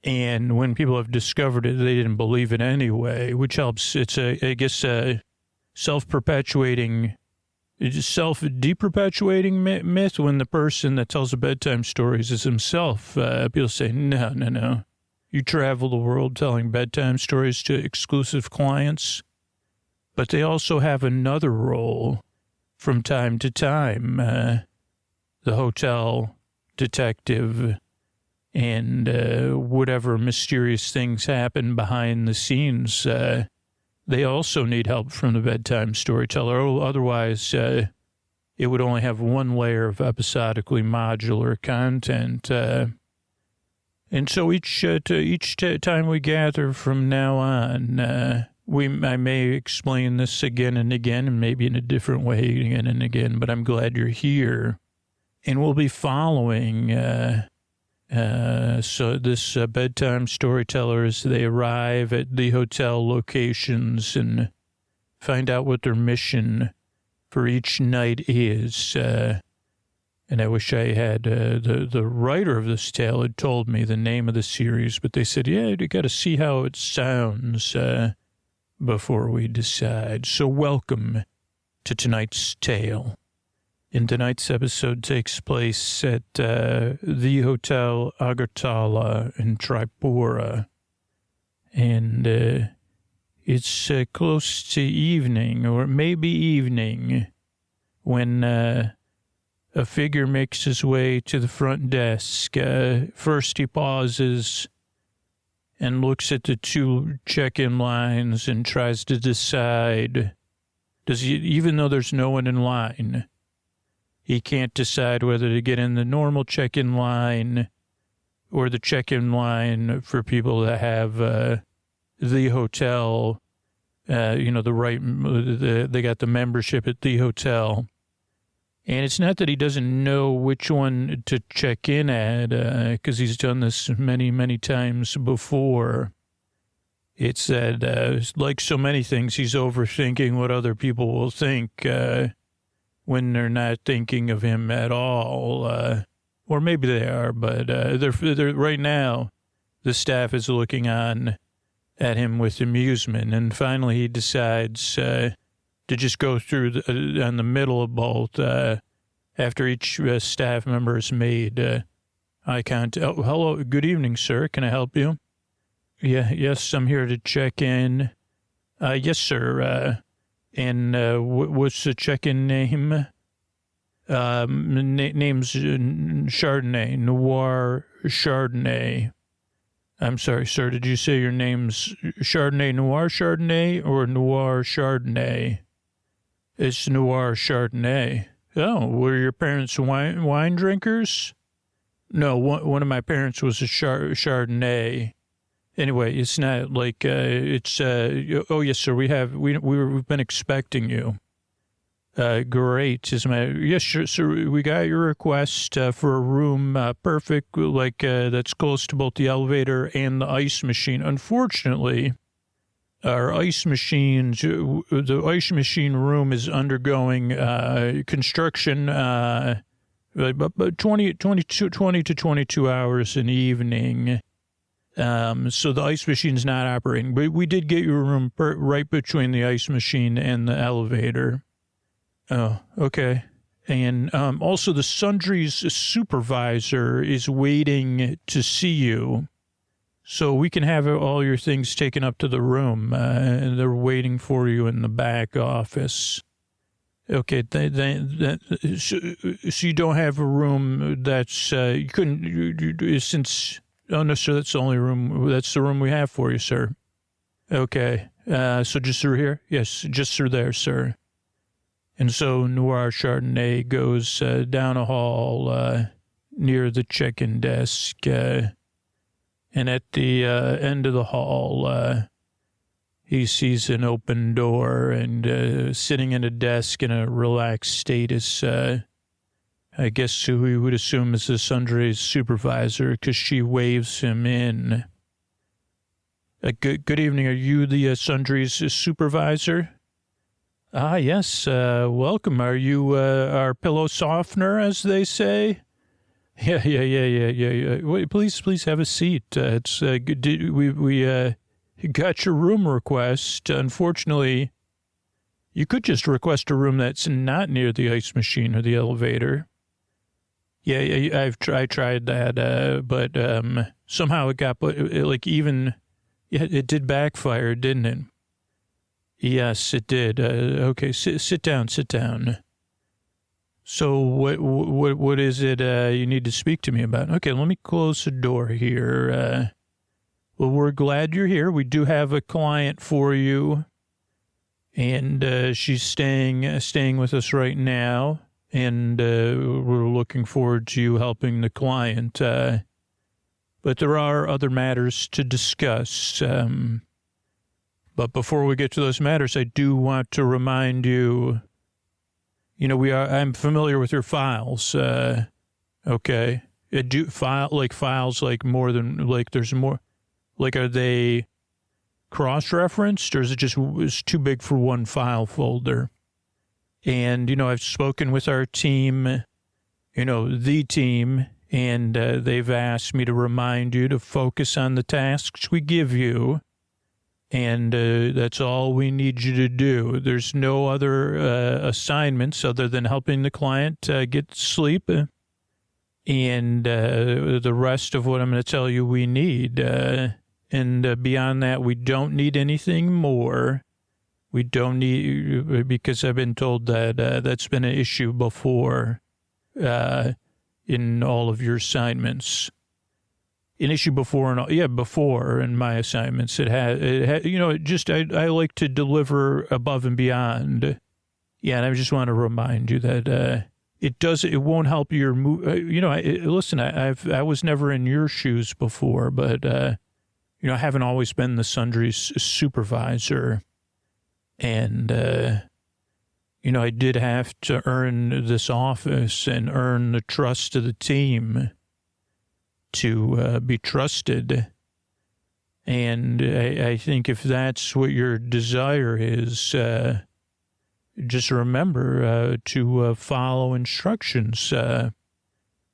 And when people have discovered it, they didn't believe it anyway, which helps. It's a self-deperpetuating myth when the person that tells the bedtime stories is himself. People say, no. You travel the world telling bedtime stories to exclusive clients. But they also have another role from time to time, the hotel detective, and whatever mysterious things happen behind the scenes. They also need help from the bedtime storyteller. Otherwise, it would only have one layer of episodically modular content. And so each time we gather from now on, I may explain this again and again, and maybe in a different way again and again, but I'm glad you're here. And we'll be following so this bedtime storyteller, as they arrive at the hotel locations and find out what their mission for each night is. And I wish I had the writer of this tale had told me the name of the series, but they said, yeah, you got to see how it sounds before we decide. So welcome to tonight's tale. And tonight's episode takes place at the Hotel Agartala in Tripura. And it's close to evening, or maybe evening, when a figure makes his way to the front desk. First he pauses and looks at the two check-in lines and tries to decide, even though there's no one in line, he can't decide whether to get in the normal check-in line or the check-in line for people that have the hotel, they got the membership at the hotel. And it's not that he doesn't know which one to check in at, because he's done this many, many times before. It's that, like so many things, he's overthinking what other people will think when they're not thinking of him at all. Or maybe they are, but they're right now, the staff is looking on at him with amusement. And finally he decides to just go through on the middle of both after each staff member has made eye contact. Oh, hello, good evening, sir. Can I help you? Yes, I'm here to check in. Yes, sir. And what's the check-in name? Name's Chardonnay, Noir Chardonnay. I'm sorry, sir. Did you say your name's Chardonnay, Noir Chardonnay, or Noir Chardonnay? It's Noir Chardonnay. Oh, were your parents wine drinkers? No, one of my parents was a Chardonnay. Anyway, it's not like it's. Oh yes, sir. We've been expecting you. Great. Yes, sir. We got your request for a room perfect, that's close to both the elevator and the ice machine. Unfortunately, our ice machines, the ice machine room is undergoing construction, but 20 to 22 hours in the evening. So the ice machine's not operating, but we did get you a room right between the ice machine and the elevator. Oh, okay. And also the Sundry's supervisor is waiting to see you. So we can have all your things taken up to the room. And they're waiting for you in the back office. Okay, so you don't have a room that's, you couldn't, since, oh no, sir, that's the only room, that's the room we have for you, sir. Okay, so just through here? Yes, just through there, sir. And so Noir Chardonnay goes down a hall near the check-in desk, and at the end of the hall, he sees an open door, and sitting at a desk in a relaxed status, I guess who we would assume is the Sundry's supervisor, because she waves him in. Good evening. Are you the Sundry's supervisor? Ah, yes. Welcome. Are you our pillow softener, as they say? Yeah. Wait, please have a seat. It's good. We got your room request. Unfortunately, you could just request a room that's not near the ice machine or the elevator. Yeah, I tried that, but somehow it got it did backfire, didn't it? Yes, it did. Okay, sit down. So what is it you need to speak to me about? Okay, let me close the door here. Well, we're glad you're here. We do have a client for you, and she's staying with us right now, and we're looking forward to you helping the client. But there are other matters to discuss. But before we get to those matters, I do want to remind you, I'm familiar with your files. Okay. Files more than, there's more, are they cross-referenced, or is it it's too big for one file folder? And, I've spoken with our team, the team, and they've asked me to remind you to focus on the tasks we give you. And that's all we need you to do. There's no other assignments other than helping the client get sleep. And the rest of what I'm going to tell you we need. And beyond that, we don't need anything more. We don't need, because I've been told that that's been an issue before in all of your assignments. An issue before in my assignments. I like to deliver above and beyond. Yeah, and I just want to remind you that it won't help your move. Listen, I was never in your shoes before, but I haven't always been the Sundry's supervisor, and I did have to earn this office and earn the trust of the team to be trusted. And I think if that's what your desire is, just remember to follow instructions,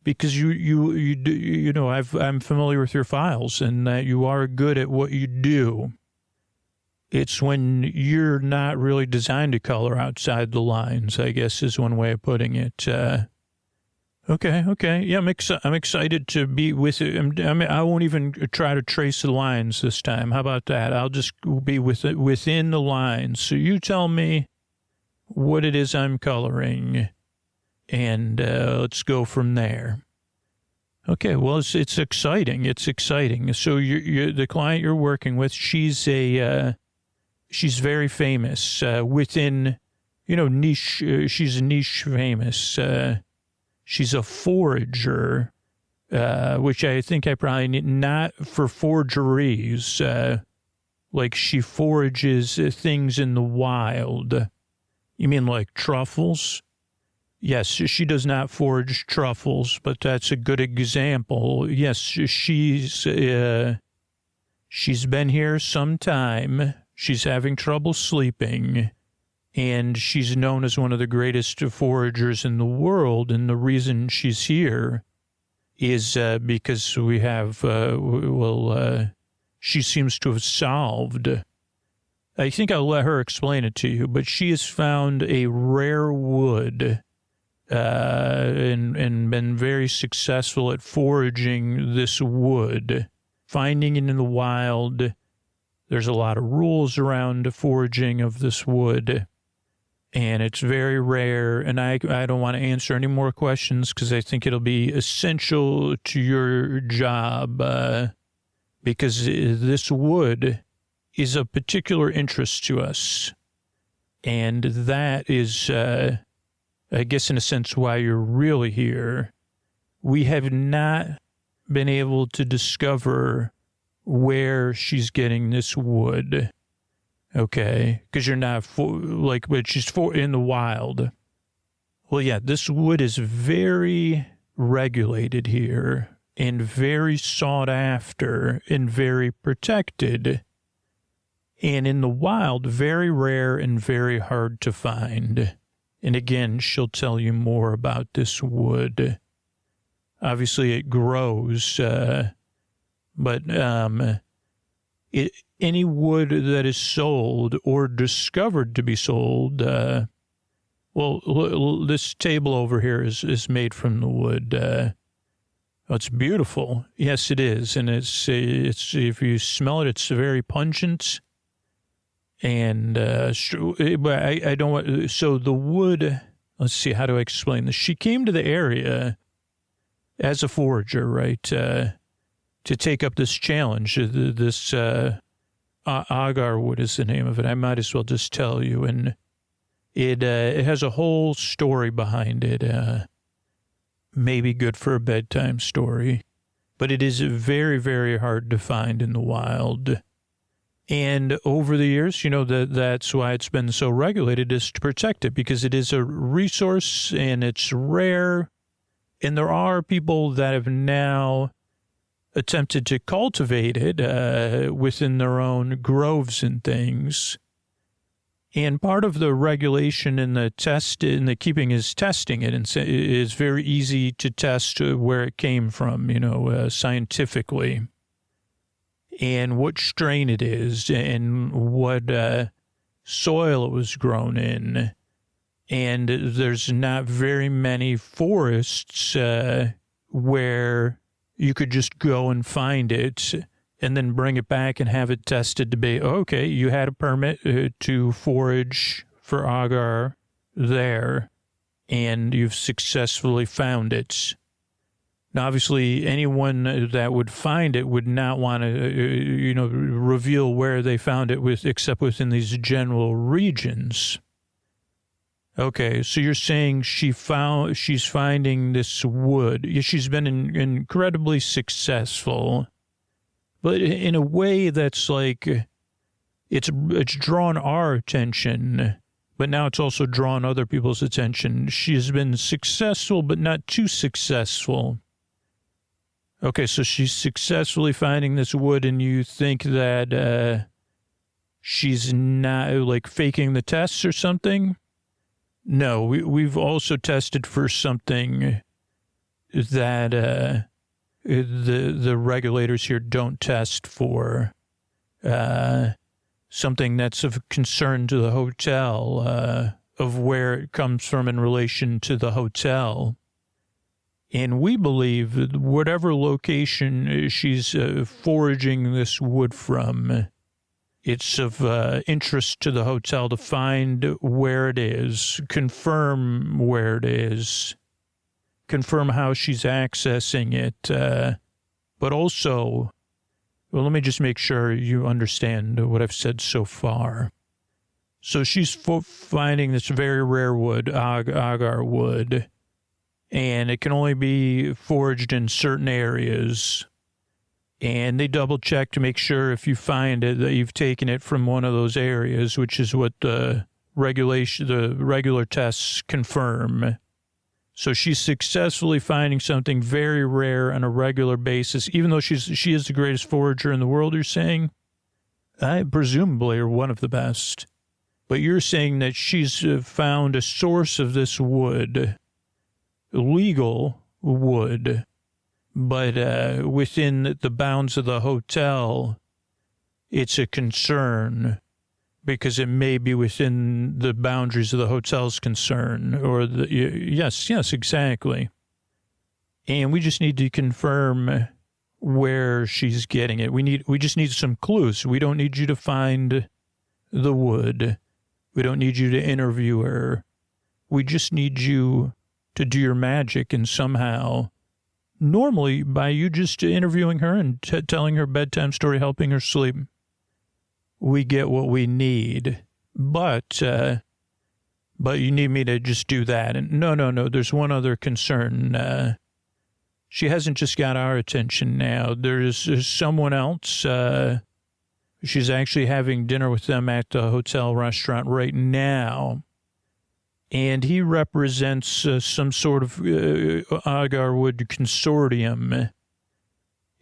because I'm familiar with your files, and that you are good at what you do. It's when you're not really designed to color outside the lines, I guess is one way of putting it. Okay. Yeah, I'm excited to be with you. I won't even try to trace the lines this time. How about that? I'll just be within the lines. So you tell me what it is I'm coloring, and let's go from there. Okay, well, it's exciting. It's exciting. So the client you're working with, she's very famous within, niche. She's niche famous. She's a forager, which I think I probably need, not for forgeries. She forages things in the wild. You mean like truffles? Yes, she does not forage truffles, but that's a good example. Yes, she's been here some time. She's having trouble sleeping, and she's known as one of the greatest foragers in the world. And the reason she's here is because we have, she seems to have solved. I think I'll let her explain it to you, but she has found a rare wood and been very successful at foraging this wood, finding it in the wild. There's a lot of rules around the foraging of this wood, and it's very rare. And I don't want to answer any more questions because I think it'll be essential to your job because this wood is of particular interest to us. And that is, I guess, in a sense, why you're really here. We have not been able to discover where she's getting this wood. Okay, because you're not but she's in the wild. Well, yeah, this wood is very regulated here and very sought after and very protected. And in the wild, very rare and very hard to find. And again, she'll tell you more about this wood. Obviously, it grows, but any wood that is sold or discovered to be sold, this table over here is made from the wood. It's beautiful. Yes, it is. And it's if you smell it, it's very pungent. And but I don't want, so the wood, let's see, how do I explain this? She came to the area as a forager, right, to take up this challenge. This agar wood is the name of it. I might as well just tell you. And it has a whole story behind it, maybe good for a bedtime story. But it is very, very hard to find in the wild. And over the years, that's why it's been so regulated, is to protect it, because it is a resource and it's rare. And there are people that have now attempted to cultivate it within their own groves and things. And part of the regulation in the keeping is testing it. And it's very easy to test where it came from, scientifically. And what strain it is and what soil it was grown in. And there's not very many forests where you could just go and find it and then bring it back and have it tested to be, okay, you had a permit to forage for agar there, and you've successfully found it. Now, obviously, anyone that would find it would not want to, reveal where they found it except within these general regions. Okay, so you're saying she's finding this wood. Yeah, she's been incredibly successful, but in a way that's like it's drawn our attention, but now it's also drawn other people's attention. She's been successful, but not too successful. Okay, so she's successfully finding this wood, and you think that she's not, like, faking the tests or something? No, we've also tested for something that the regulators here don't test for, something that's of concern to the hotel, of where it comes from in relation to the hotel. And we believe that whatever location she's foraging this wood from, it's of interest to the hotel to find where it is, confirm where it is, confirm how she's accessing it. But also, well, let me just make sure you understand what I've said so far. So she's finding this very rare wood, agar wood, and it can only be foraged in certain areas. And they double check to make sure if you find it that you've taken it from one of those areas, which is what the the regular tests confirm. So she's successfully finding something very rare on a regular basis, even though she is the greatest forager in the world, you're saying? Presumably, or one of the best. But you're saying that she's found a source of this wood, legal wood, but within the bounds of the hotel, it's a concern because it may be within the boundaries of the hotel's concern. Yes, exactly. And we just need to confirm where she's getting it. We just need some clues. We don't need you to find the wood. We don't need you to interview her. We just need you to do your magic and somehow, normally by you just interviewing her and telling her bedtime story, helping her sleep, we get what we need. But you need me to just do that. And no, there's one other concern. She hasn't just got our attention now. There's someone else. She's actually having dinner with them at the hotel restaurant right now. And he represents some sort of Agarwood consortium.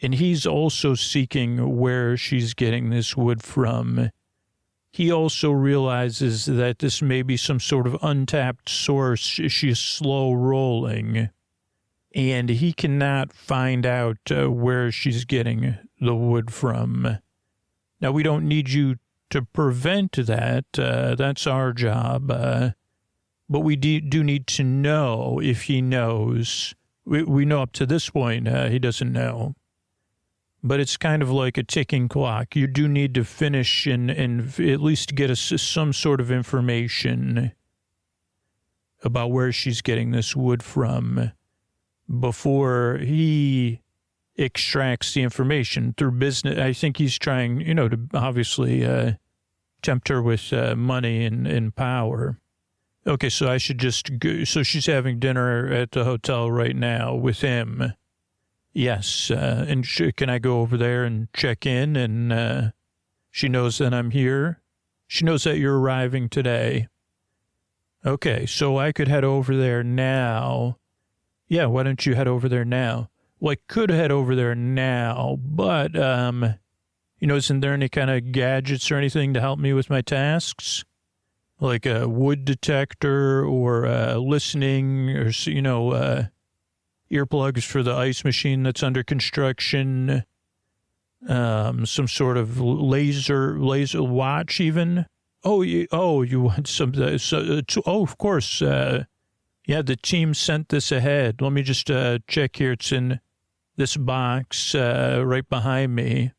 And he's also seeking where she's getting this wood from. He also realizes that this may be some sort of untapped source. She's slow rolling. And he cannot find out where she's getting the wood from. Now, we don't need you to prevent that. That's our job. But we do need to know if he knows. We know up to this point he doesn't know. But it's kind of like a ticking clock. You do need to finish and at least get us some sort of information about where she's getting this wood from before he extracts the information through business. I think he's trying, to obviously tempt her with money and power. Okay, so I should just go. So she's having dinner at the hotel right now with him. Yes, and can I go over there and check in? And she knows that I'm here. She knows that you're arriving today. Okay, so I could head over there now. Yeah, why don't you head over there now? Well, I could head over there now, but, isn't there any kind of gadgets or anything to help me with my tasks? Like a wood detector or listening or, earplugs for the ice machine that's under construction, some sort of laser watch even. You want some, of course. The team sent this ahead. Let me just check here. It's in this box right behind me.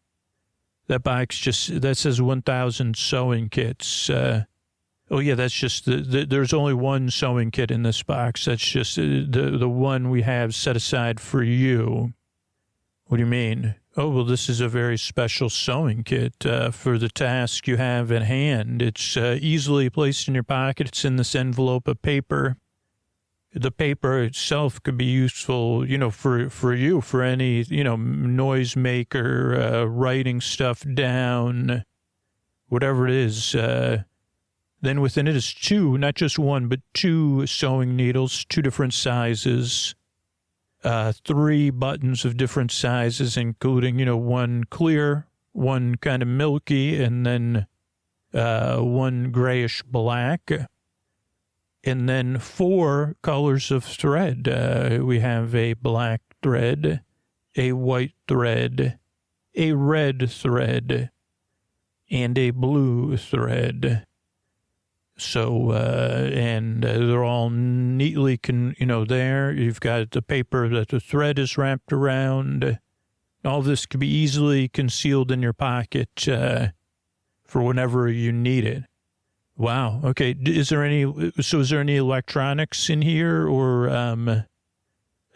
That box that says 1,000 sewing kits. That's just there's only one sewing kit in this box. That's just the one we have set aside for you. What do you mean? Oh, well, this is a very special sewing kit for the task you have at hand. It's easily placed in your pocket. It's in this envelope of paper. The paper itself could be useful, for you, for any, noise maker, writing stuff down, whatever it is. Then within it is two, not just one, but two sewing needles, two different sizes, 3 buttons of different sizes, including, one clear, one kind of milky, and then one grayish black. And then 4 colors of thread. We have a black thread, a white thread, a red thread, and a blue thread. So, and they're all neatly, there. You've got the paper that the thread is wrapped around. All this could be easily concealed in your pocket for whenever you need it. Wow. Okay. Is there any electronics in here or, are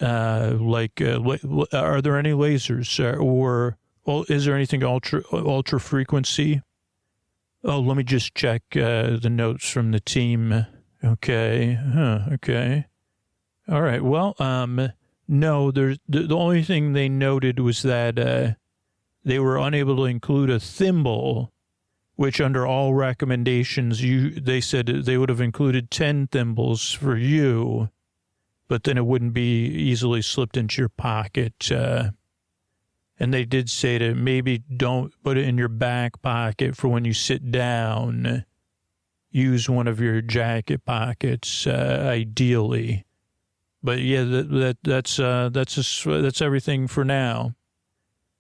there any lasers or is there anything ultra frequency? Oh, let me just check the notes from the team. Okay. Okay. All right. Well, no, the only thing they noted was that they were unable to include a thimble which under all recommendations, they said they would have included 10 thimbles for you, but then it wouldn't be easily slipped into your pocket. And they did say to maybe don't put it in your back pocket for when you sit down. Use one of your jacket pockets, ideally. But yeah, that's everything for now.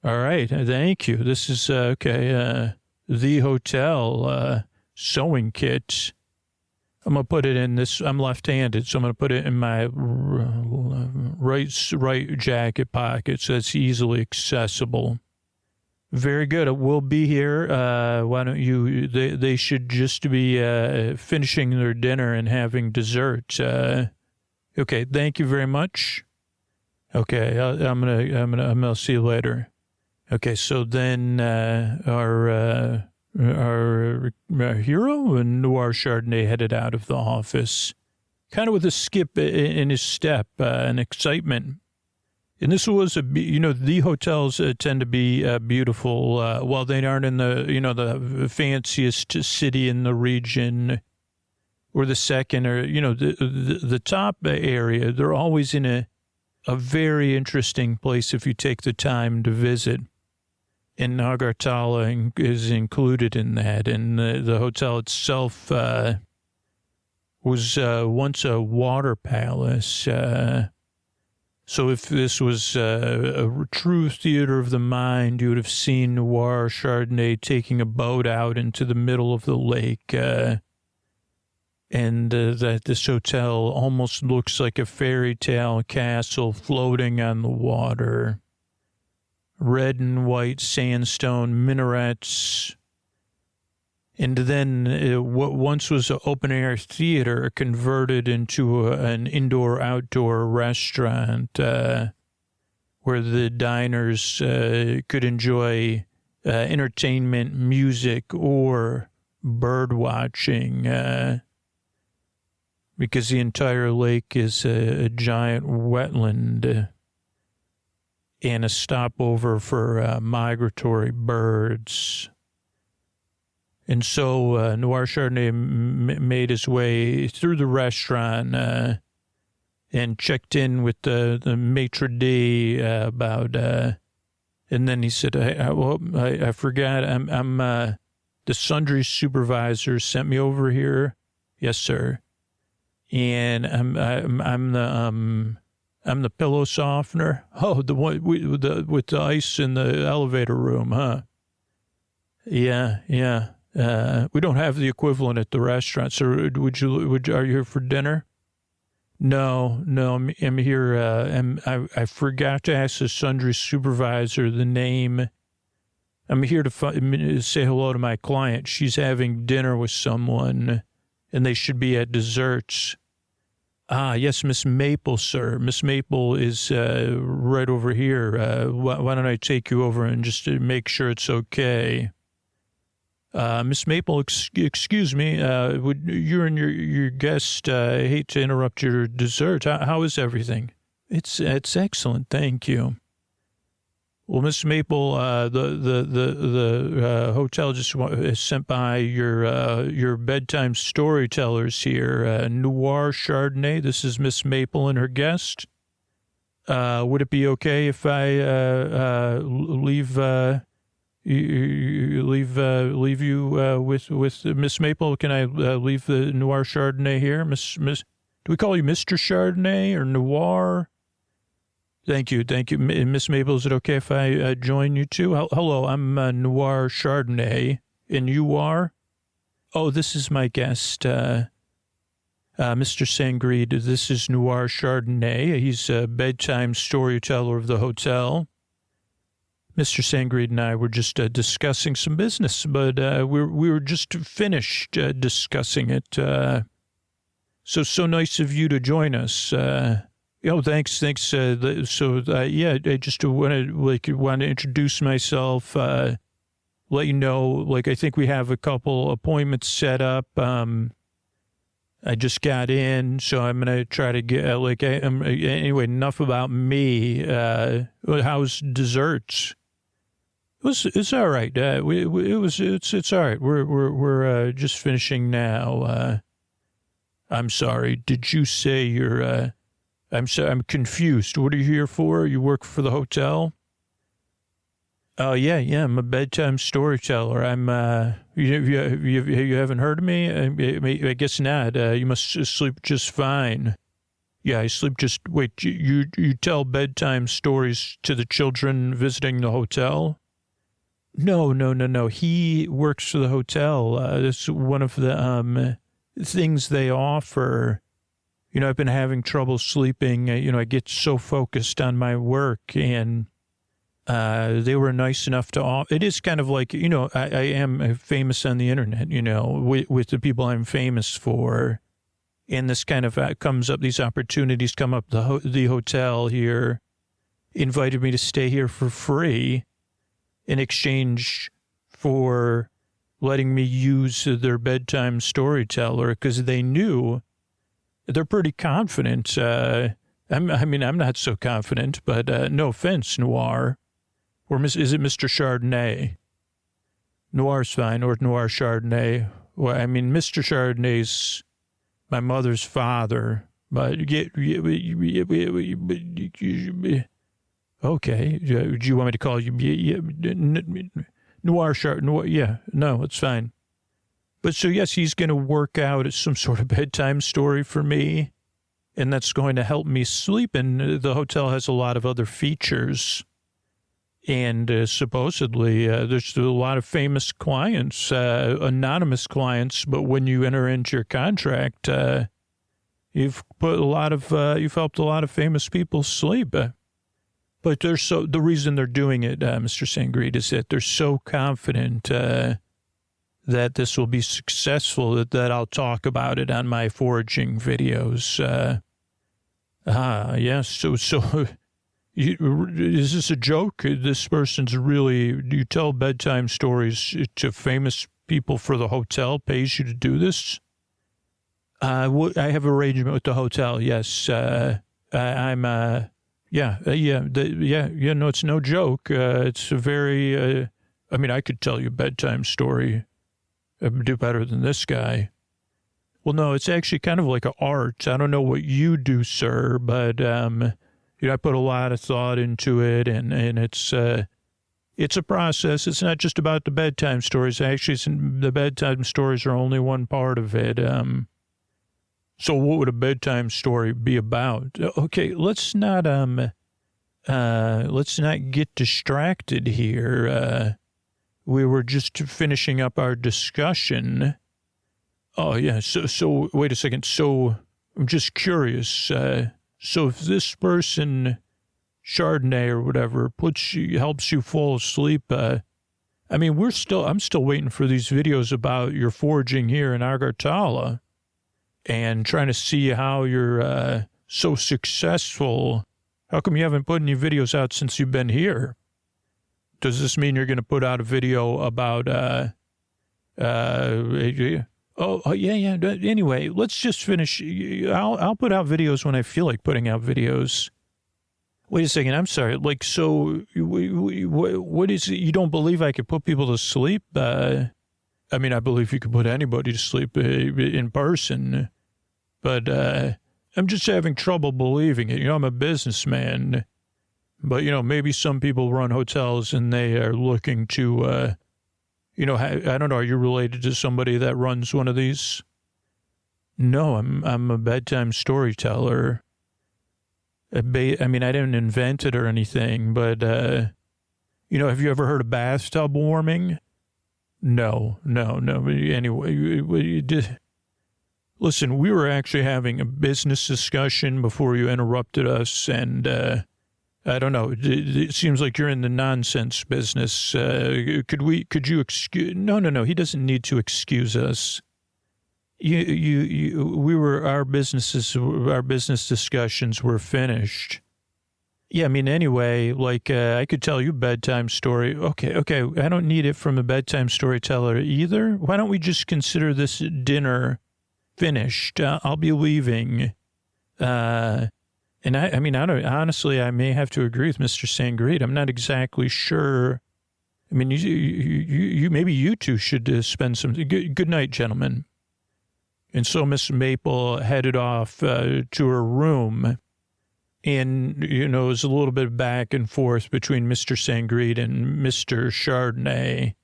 All right, thank you. This is okay. The hotel sewing kit. I'm gonna put it in this. I'm left-handed, so I'm gonna put it in my right jacket pocket, so it's easily accessible. Very good. We'll be here. Why don't you? They should just be finishing their dinner and having dessert. Okay. Thank you very much. Okay. I'm gonna see you later. Okay. So then our hero and Noir Chardonnay headed out of the office, kind of with a skip in his step and excitement. And this was the hotels tend to be beautiful. While they aren't in the fanciest city in the region or the second or, the top area, they're always in a very interesting place if you take the time to visit. And Nagartala is included in that. And the hotel itself was once a water palace. So if this was a true theater of the mind, you would have seen Noir Chardonnay taking a boat out into the middle of the lake. And that this hotel almost looks like a fairy tale castle floating on the water. Red and white sandstone minarets. And then what once was an open-air theater converted into an indoor-outdoor restaurant where the diners could enjoy entertainment, music, or bird watching because the entire lake is a giant wetland and a stopover for migratory birds. And so Noir Chardonnay made his way through the restaurant and checked in with the maitre d' about, and then he said, I forgot, I'm the sundry supervisor sent me over here. Yes, sir. And I'm the pillow softener. Oh, the one with the ice in the elevator room, huh? Yeah. We don't have the equivalent at the restaurant. So are you here for dinner? No, I'm here. I forgot to ask the sundry supervisor the name. I'm here to say hello to my client. She's having dinner with someone, and they should be at desserts. Ah, yes, Miss Maple, sir. Miss Maple is right over here. Why don't I take you over and just make sure it's okay? Miss Maple, excuse me, you and your guest, I hate to interrupt your dessert. How is everything? It's excellent, thank you. Well, Miss Maple, the hotel just sent by your bedtime storytellers here, Noir Chardonnay. This is Miss Maple and her guest. Would it be okay if I leave you with Miss Maple? Can I leave the Noir Chardonnay here, Miss? Do we call you Mr. Chardonnay or Noir? Thank you. Miss Maple, is it okay if I join you too? Hello, I'm Noir Chardonnay, and you are? Oh, this is my guest, Mr. Sangreed. This is Noir Chardonnay. He's a bedtime storyteller of the hotel. Mr. Sangreed and I were just discussing some business, but we were just finished discussing it. So nice of you to join us. Thanks. I just want to introduce myself, let you know, I think we have a couple appointments set up. I just got in, so I'm going to try to get, anyway, enough about me. How's desserts? It's all right. It's all right. We're just finishing now. I'm sorry. Did you say you're, I'm confused. What are you here for? You work for the hotel? Oh, yeah. I'm a bedtime storyteller. You haven't heard of me? I guess not. You must sleep just fine. Yeah, I sleep just, wait, you tell bedtime stories to the children visiting the hotel? No. He works for the hotel. It's one of the things they offer. I've been having trouble sleeping. I get so focused on my work, and they were nice enough to offer. It is kind of like, I am famous on the internet, with the people I'm famous for. And this kind of comes up, these opportunities come up. The hotel here invited me to stay here for free in exchange for letting me use their bedtime storyteller, because they knew they're pretty confident. I'm not so confident, but no offense, Noir. Or is it Mr. Chardonnay? Noir's fine, or Noir Chardonnay. Well, Mr. Chardonnay's my mother's father, but okay. Do you want me to call you Noir Chardonnay? Yeah, no, it's fine. But so yes, he's going to work out some sort of bedtime story for me, and that's going to help me sleep. And the hotel has a lot of other features. And supposedly there's a lot of famous clients, anonymous clients. But when you enter into your contract, you've helped a lot of famous people sleep. But the reason they're doing it, Mr. Sangreed, is that they're so confident that this will be successful that I'll talk about it on my foraging videos. Yes. So. Is this a joke? This person's really, do you tell bedtime stories to famous people for the hotel, pays you to do this? I have arrangement with the hotel, yes. No, it's no joke. It's a very, I could tell you a bedtime story. I'd do better than this guy. Well, no, it's actually kind of like an art. I don't know what you do, sir, but, I put a lot of thought into it, and it's a process. It's not just about the bedtime stories. Actually, the bedtime stories are only one part of it. So what would a bedtime story be about? Okay, let's not get distracted here. We were just finishing up our discussion. Oh, yeah. So wait a second. So I'm just curious. So if this person, Chardonnay or whatever, helps you fall asleep, I'm still waiting for these videos about your foraging here in Agartala and trying to see how you're so successful. How come you haven't put any videos out since you've been here? Does this mean you're going to put out a video about, Oh, yeah. Anyway, let's just finish. I'll put out videos when I feel like putting out videos. Wait a second. I'm sorry. So what is it? You don't believe I could put people to sleep? I believe you could put anybody to sleep in person, but I'm just having trouble believing it. I'm a businessman, but, maybe some people run hotels and they are looking to, I don't know. Are you related to somebody that runs one of these? No, I'm a bedtime storyteller. I didn't invent it or anything, but, have you ever heard of bathtub warming? No. Anyway, listen, we were actually having a business discussion before you interrupted us, and, I don't know. It seems like you're in the nonsense business. Could you excuse? No. He doesn't need to excuse us. Our business discussions were finished. Yeah, anyway, I could tell you a bedtime story. Okay. I don't need it from a bedtime storyteller either. Why don't we just consider this dinner finished? I'll be leaving. And I don't, honestly, I may have to agree with Mr. Sangreed. I'm not exactly sure I mean, you maybe you two should spend some, good night, gentlemen. And so Miss Maple headed off to her room. And, it was a little bit back and forth between Mr. Sangreed and Mr. Chardonnay,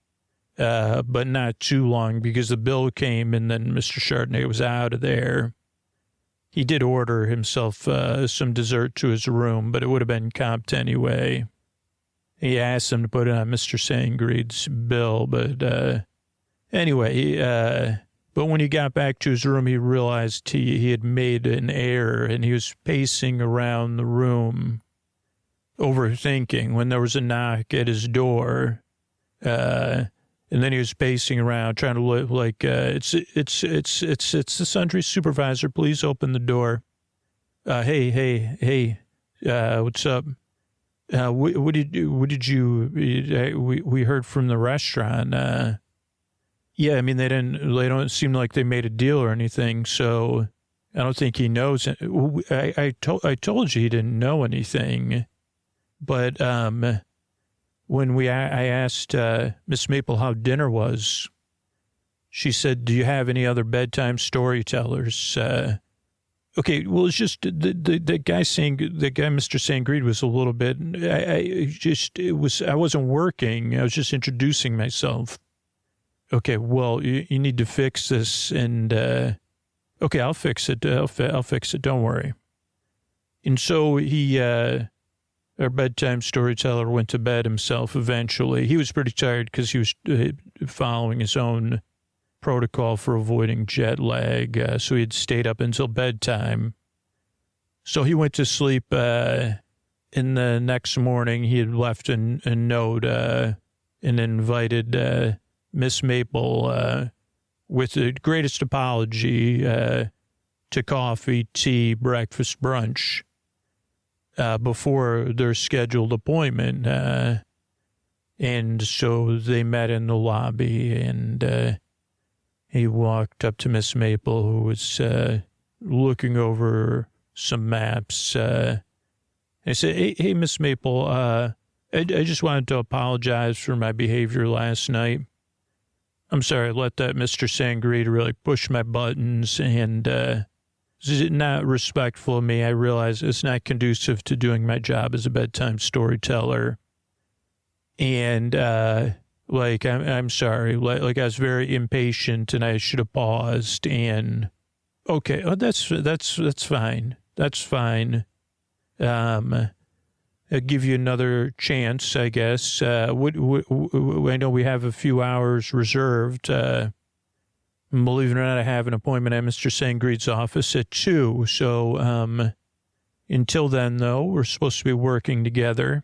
but not too long because the bill came and then Mr. Chardonnay was out of there. He did order himself some dessert to his room, but it would have been comped anyway. He asked him to put it on Mr. Sangreed's bill, but anyway, but when he got back to his room, he realized he had made an error, and he was pacing around the room, overthinking when there was a knock at his door. And then he was pacing around, trying to look like, it's the sundry supervisor. Please open the door. Hey, what's up? What did you, we heard from the restaurant, yeah, I mean, they don't seem like they made a deal or anything, so I don't think he knows. I told you he didn't know anything, but when I asked Miss Maple how dinner was, she said, "Do you have any other bedtime storytellers?" Okay, well, it's just the guy Mr. Sangreed was a little bit. I wasn't working. I was just introducing myself. Okay, well, you need to fix this, and okay, I'll fix it. I'll fix it. Don't worry. And so our bedtime storyteller went to bed himself eventually. He was pretty tired because he was following his own protocol for avoiding jet lag, so he had stayed up until bedtime. So he went to sleep. In the next morning, he had left a note and invited Miss Maple, with the greatest apology, to coffee, tea, breakfast, brunch, before their scheduled appointment. And so they met in the lobby, and he walked up to Miss Maple, who was looking over some maps. I said, hey, Miss Maple, I just wanted to apologize for my behavior last night. I'm sorry, I let that Mr. Sangreed really push my buttons, and this is not respectful of me. I realize it's not conducive to doing my job as a bedtime storyteller. And, I'm sorry. Like, I was very impatient, and I should have paused, and, okay, oh, that's fine. That's fine. I'll give you another chance, I guess. I know we have a few hours reserved. Believe it or not, I have an appointment at Mr. Sangreed's office at 2. So until then, though, we're supposed to be working together.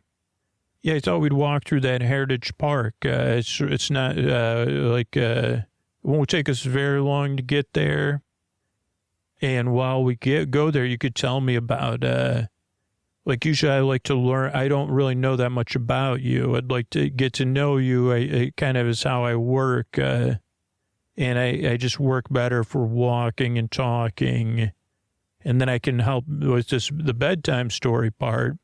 Yeah, I thought we'd walk through that Heritage Park. It's not it won't take us very long to get there. And while we go there, you could tell me about usually I like to learn. I don't really know that much about you. I'd like to get to know you. It kind of is how I work. And I just work better for walking and talking. And then I can help with the bedtime story part.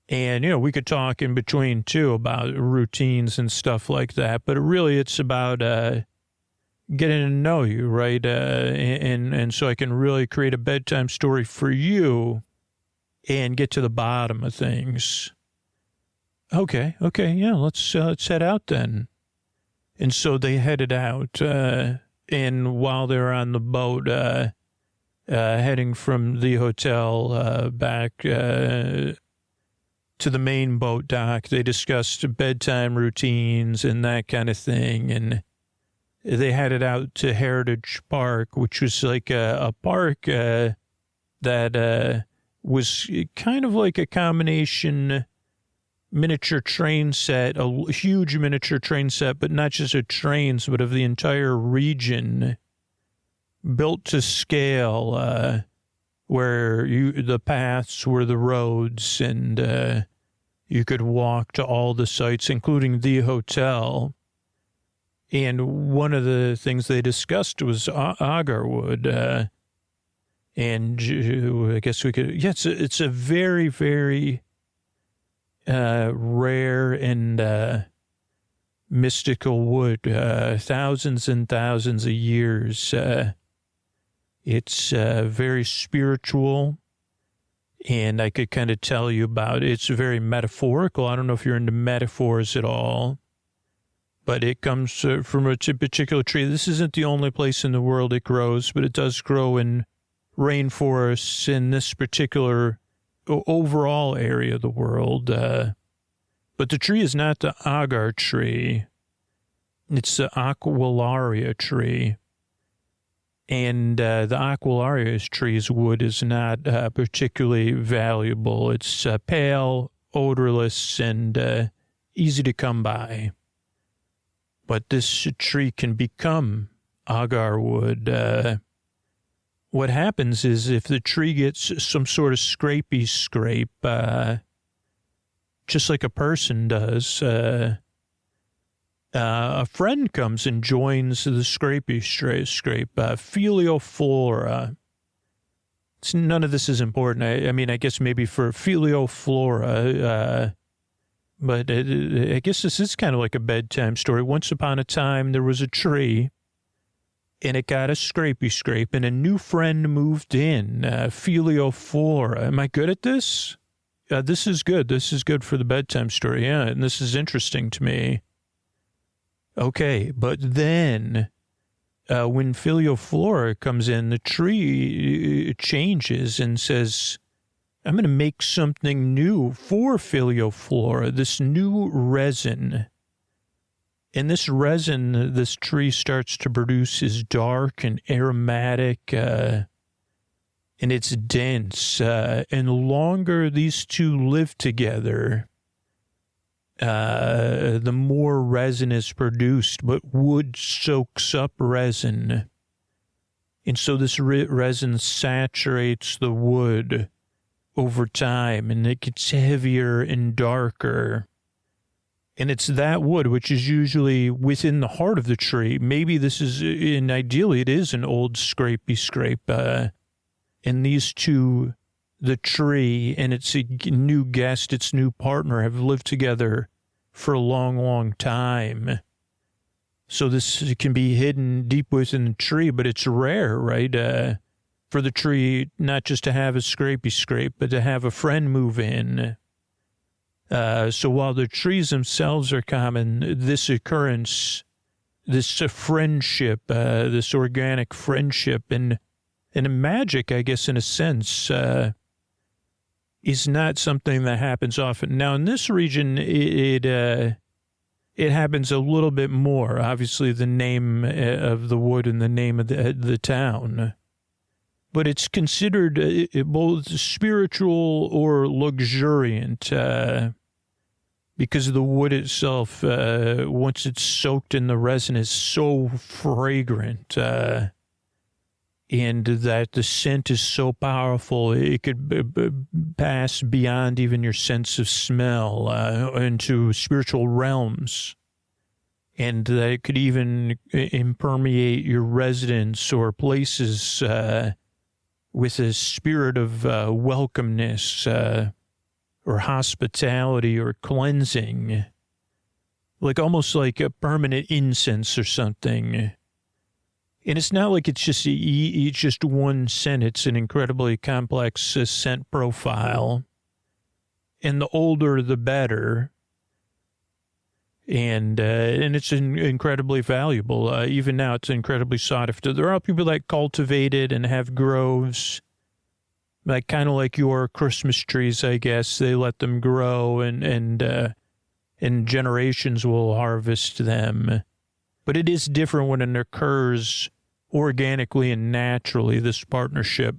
And, we could talk in between, too, about routines and stuff like that. But really, it's about getting to know you, right? And so I can really create a bedtime story for you and get to the bottom of things. Okay, yeah, let's head out then. And so they headed out, and while they were on the boat, heading from the hotel back to the main boat dock, they discussed bedtime routines and that kind of thing, and they headed out to Heritage Park, which was like a park that was kind of like a combination miniature train set, a huge miniature train set, but not just of trains, but of the entire region, built to scale, where the paths were the roads, and you could walk to all the sites, including the hotel. And one of the things they discussed was agarwood. And I guess we could, yeah, it's a very, very rare and mystical wood, thousands and thousands of years. It's very spiritual, and I could kind of tell you about it. It's very metaphorical. I don't know if you're into metaphors at all, but it comes from a particular tree. This isn't the only place in the world it grows, but it does grow in rainforests in this particular overall area of the world. But the tree is not the agar tree. It's the aquilaria tree. And the aquilaria tree's wood is not particularly valuable. It's pale, odorless, and easy to come by. But this tree can become agar wood. What happens is if the tree gets some sort of scrapey scrape, just like a person does, a friend comes and joins the scrapey scrape, Filioflora. None of this is important. I mean, I guess maybe for Filioflora, but I guess this is kind of like a bedtime story. Once upon a time, there was a tree, and it got a scrapey scrape, and a new friend moved in, Filioflora. Am I good at this? This is good. This is good for the bedtime story, yeah, and this is interesting to me. Okay, but then when Filioflora comes in, the tree changes and says, I'm going to make something new for Filioflora, this new resin. And this resin, this tree starts to produce is dark and aromatic, and it's dense. And the longer these two live together, the more resin is produced, but wood soaks up resin. And so this resin saturates the wood over time, and it gets heavier and darker. And it's that wood, which is usually within the heart of the tree. Maybe this is, and ideally it is an old scrapey scrape. And these two, the tree and its new guest, its new partner, have lived together for a long, long time. So this can be hidden deep within the tree, but it's rare, right? For the tree not just to have a scrapey scrape, but to have a friend move in. So while the trees themselves are common, this occurrence, this friendship, this organic friendship, and magic, I guess, in a sense, is not something that happens often. Now, in this region, it happens a little bit more. Obviously, the name of the wood and the name of the town. But it's considered both spiritual or luxuriant because the wood itself, once it's soaked in the resin, is so fragrant. And that the scent is so powerful, it could pass beyond even your sense of smell into spiritual realms. And that it could even impermeate your residence or places with a spirit of welcomeness or hospitality or cleansing. Like almost like a permanent incense or something. And it's not like it's just one scent. It's an incredibly complex scent profile. And the older, the better. And it's incredibly valuable. Even now, it's incredibly sought after. There are people that cultivate it and have groves, like kind of like your Christmas trees, I guess. They let them grow, and generations will harvest them. But it is different when it occurs organically and naturally, this partnership.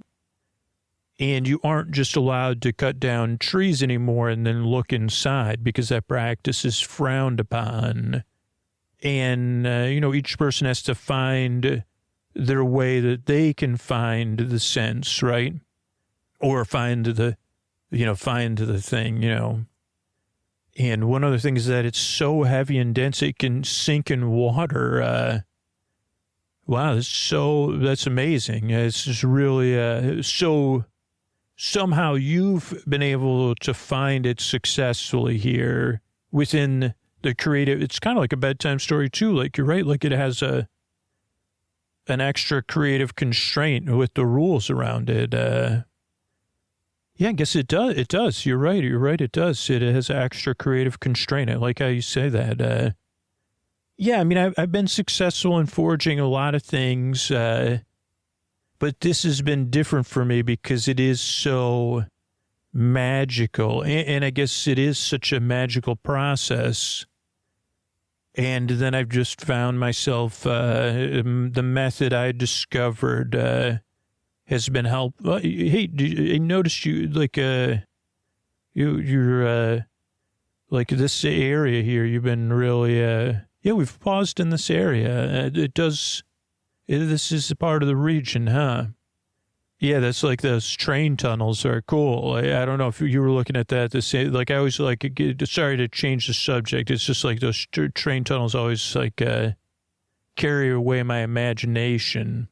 And you aren't just allowed to cut down trees anymore and then look inside, because that practice is frowned upon. And, each person has to find their way that they can find the sense, right? Or find the thing. And one other thing is that it's so heavy and dense, it can sink in water. Wow, that's amazing. It's just really, so somehow you've been able to find it successfully here within the creative, it's kind of like a bedtime story too. Like, you're right. Like, it has an extra creative constraint with the rules around it. Yeah, I guess it does. It does. You're right. It does. It has an extra creative constraint. I like how you say that. Yeah, I mean, I've been successful in forging a lot of things, but this has been different for me because it is so magical. And I guess it is such a magical process. And then I've just found myself, the method I discovered has been helpful. Hey, I noticed you, like, you're like this area here, you've been really, yeah, we've paused in this area. This is a part of the region, huh? Yeah, that's like those train tunnels are cool. I don't know if you were looking at that to say, like, I always like, sorry to change the subject. It's just like those train tunnels always like carry away my imagination.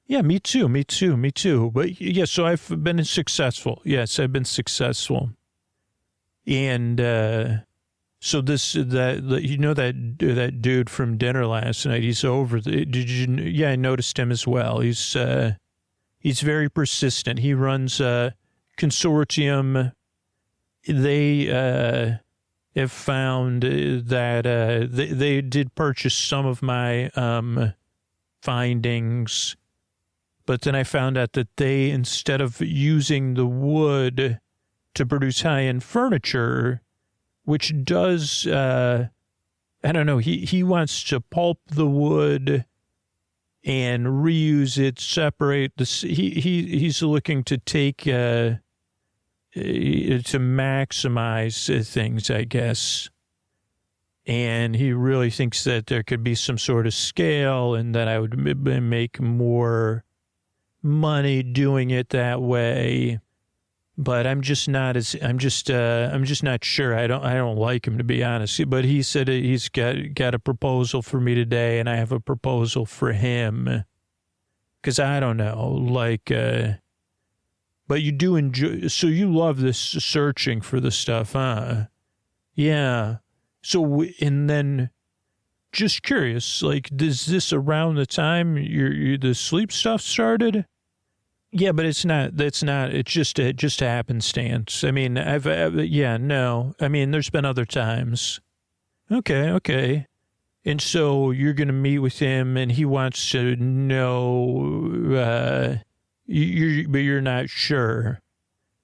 Yeah, me too. But yeah, so I've been successful. Yes, I've been successful. And so that dude from dinner last night, he's over. Yeah, I noticed him as well. He's very persistent. He runs a consortium. They have found that they did purchase some of my findings, but then I found out that they, instead of using the wood to produce high-end furniture, which does, I don't know, he wants to pulp the wood and reuse it, separate the, he's looking to take, to maximize things, I guess. And he really thinks that there could be some sort of scale and that I would make more money doing it that way. But I'm just not sure. I don't like him, to be honest. But he said he's got a proposal for me today, and I have a proposal for him. Because I don't know, like, but you do enjoy, so you love this searching for the stuff, huh? Yeah. So, and then, just curious, like, is this around the time the sleep stuff started? Yeah, but it's just a happenstance. I mean, no. I mean, there's been other times. Okay. And so you're going to meet with him and he wants to know, but you're not sure.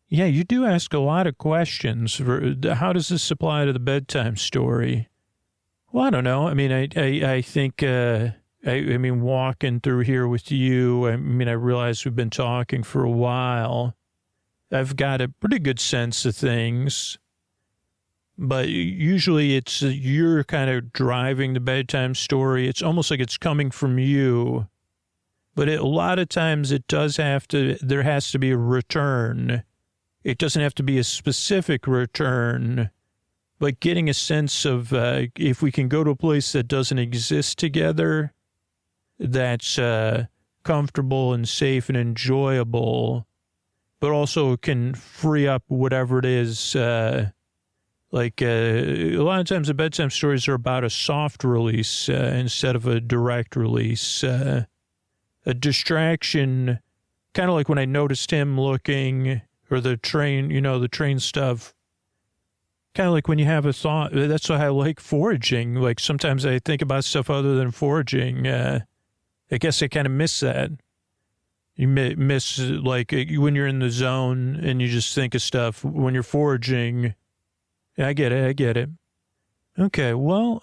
Yeah, you do ask a lot of questions. How does this apply to the bedtime story? Well, I don't know. I mean, I think, I mean, walking through here with you, I mean, I realize we've been talking for a while. I've got a pretty good sense of things. But usually it's you're kind of driving the bedtime story. It's almost like it's coming from you. But a lot of times there has to be a return. It doesn't have to be a specific return. But getting a sense of if we can go to a place that doesn't exist together, that's comfortable and safe and enjoyable, but also can free up whatever it is. Like a lot of times the bedtime stories are about a soft release instead of a direct release. A distraction, kind of like when I noticed him looking, or the train stuff. Kind of like when you have a thought. That's why I like foraging. Like sometimes I think about stuff other than foraging. I guess I kind of miss that. You miss, like, when you're in the zone and you just think of stuff. When you're foraging, yeah, I get it. Okay, well,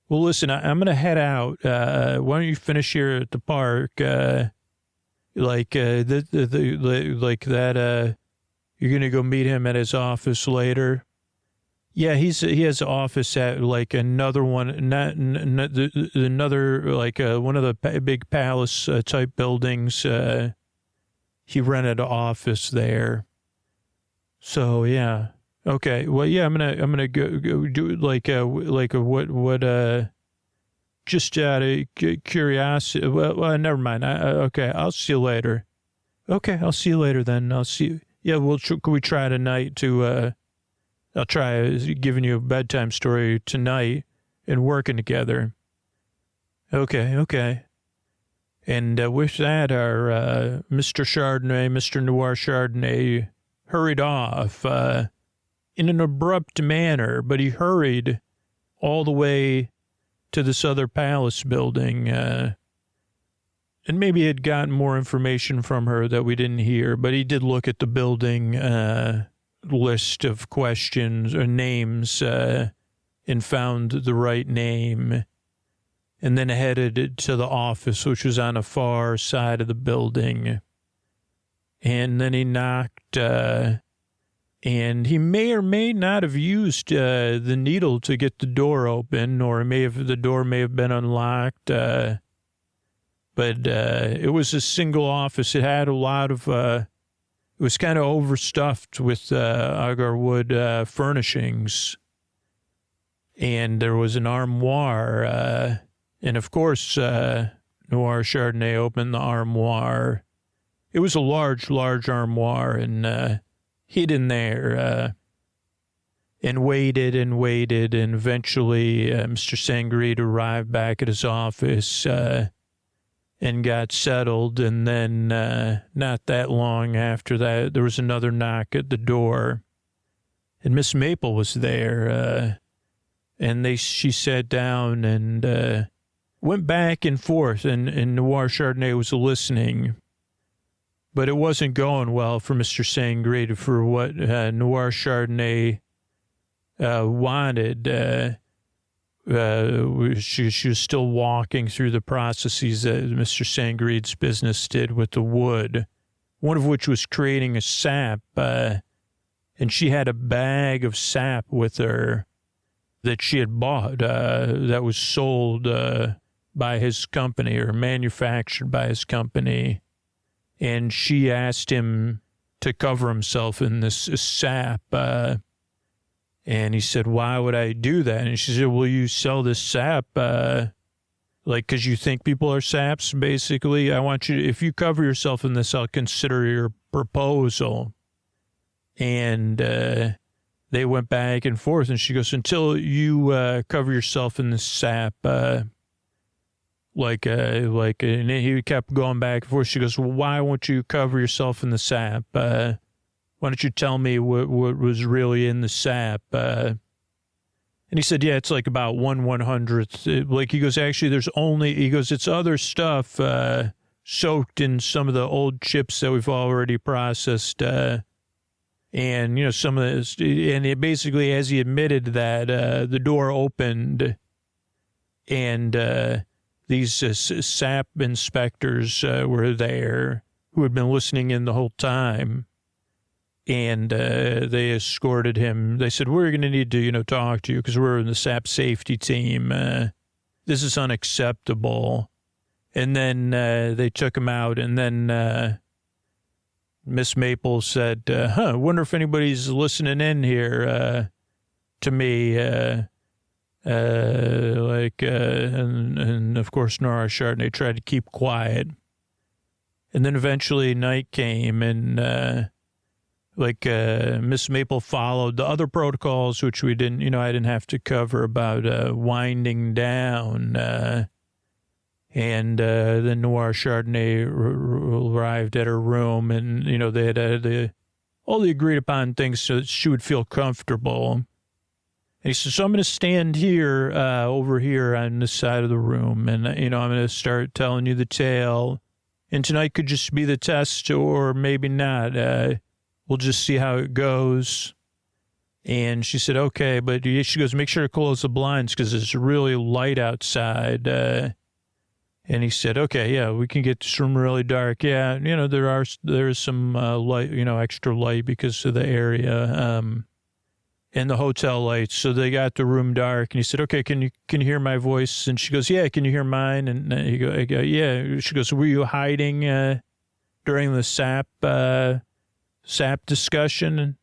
listen, I'm going to head out. Why don't you finish here at the park? You're going to go meet him at his office later? Yeah, he has an office at like another one, another like one of the big palace type buildings. He rented an office there. So yeah, okay. Well, yeah, I'm gonna go do like just out of curiosity. Well, never mind. Okay, I'll see you later. Okay, I'll see you later then. I'll see you. Yeah, can we try tonight to I'll try giving you a bedtime story tonight and working together. Okay. And with that, our Mr. Chardonnay, Mr. Noir Chardonnay, hurried off in an abrupt manner, but he hurried all the way to this other palace building, and maybe had gotten more information from her that we didn't hear, but he did look at the building list of questions or names and found the right name, and then headed to the office, which was on the far side of the building. And then he knocked, and he may or may not have used the needle to get the door open, or the door may have been unlocked. But it was a single office. It had a lot of, it was kind of overstuffed with agar wood furnishings. And there was an armoire. And of course, Noir Chardonnay opened the armoire. It was a large armoire, and hid in there, and waited, and eventually Mr. Sangreed arrived back at his office and got settled, and then not that long after that, there was another knock at the door, and Miss Maple was there, and she sat down and went back and forth, and Noir Chardonnay was listening. But it wasn't going well for Mr. Sangreed for what Noir Chardonnay wanted. She was still walking through the processes that Mr. Sangreed's business did with the wood, one of which was creating a sap. And she had a bag of sap with her that she had bought that was sold by his company or manufactured by his company. And she asked him to cover himself in this sap. And he said, why would I do that? And she said, will you sell this sap? Because you think people are saps, basically. I want you to, if you cover yourself in this, I'll consider your proposal. And they went back and forth. And she goes, until you cover yourself in this sap, and he kept going back and forth. She goes, well, why won't you cover yourself in the sap? Why don't you tell me what was really in the sap? And he said, yeah, it's like about 1/100th. Like, he goes, actually, it's other stuff soaked in some of the old chips that we've already processed. And, some of this, and it basically, as he admitted that, the door opened and, these SAP inspectors were there who had been listening in the whole time, and they escorted him. They said, we're going to need to, talk to you because we're in the SAP safety team. This is unacceptable. And then they took him out, and then Miss Maple said, wonder if anybody's listening in here to me. And of course, Noir Chardonnay tried to keep quiet. And then eventually night came, and Miss Maple followed the other protocols, which we didn't, I didn't have to cover, about winding down. And then Noir Chardonnay arrived at her room, and, they had all the agreed upon things so that she would feel comfortable. And he said, so I'm going to stand here, over here on this side of the room, and, I'm going to start telling you the tale. And tonight could just be the test, or maybe not. We'll just see how it goes. And she said, okay, but she goes, make sure to close the blinds because it's really light outside. And he said, okay, yeah, we can get this room really dark. Yeah, there's some light, extra light because of the area. And the hotel lights, so they got the room dark. And he said, okay, can you hear my voice? And she goes, yeah, can you hear mine? And I go, yeah. She goes, were you hiding during the SAP discussion?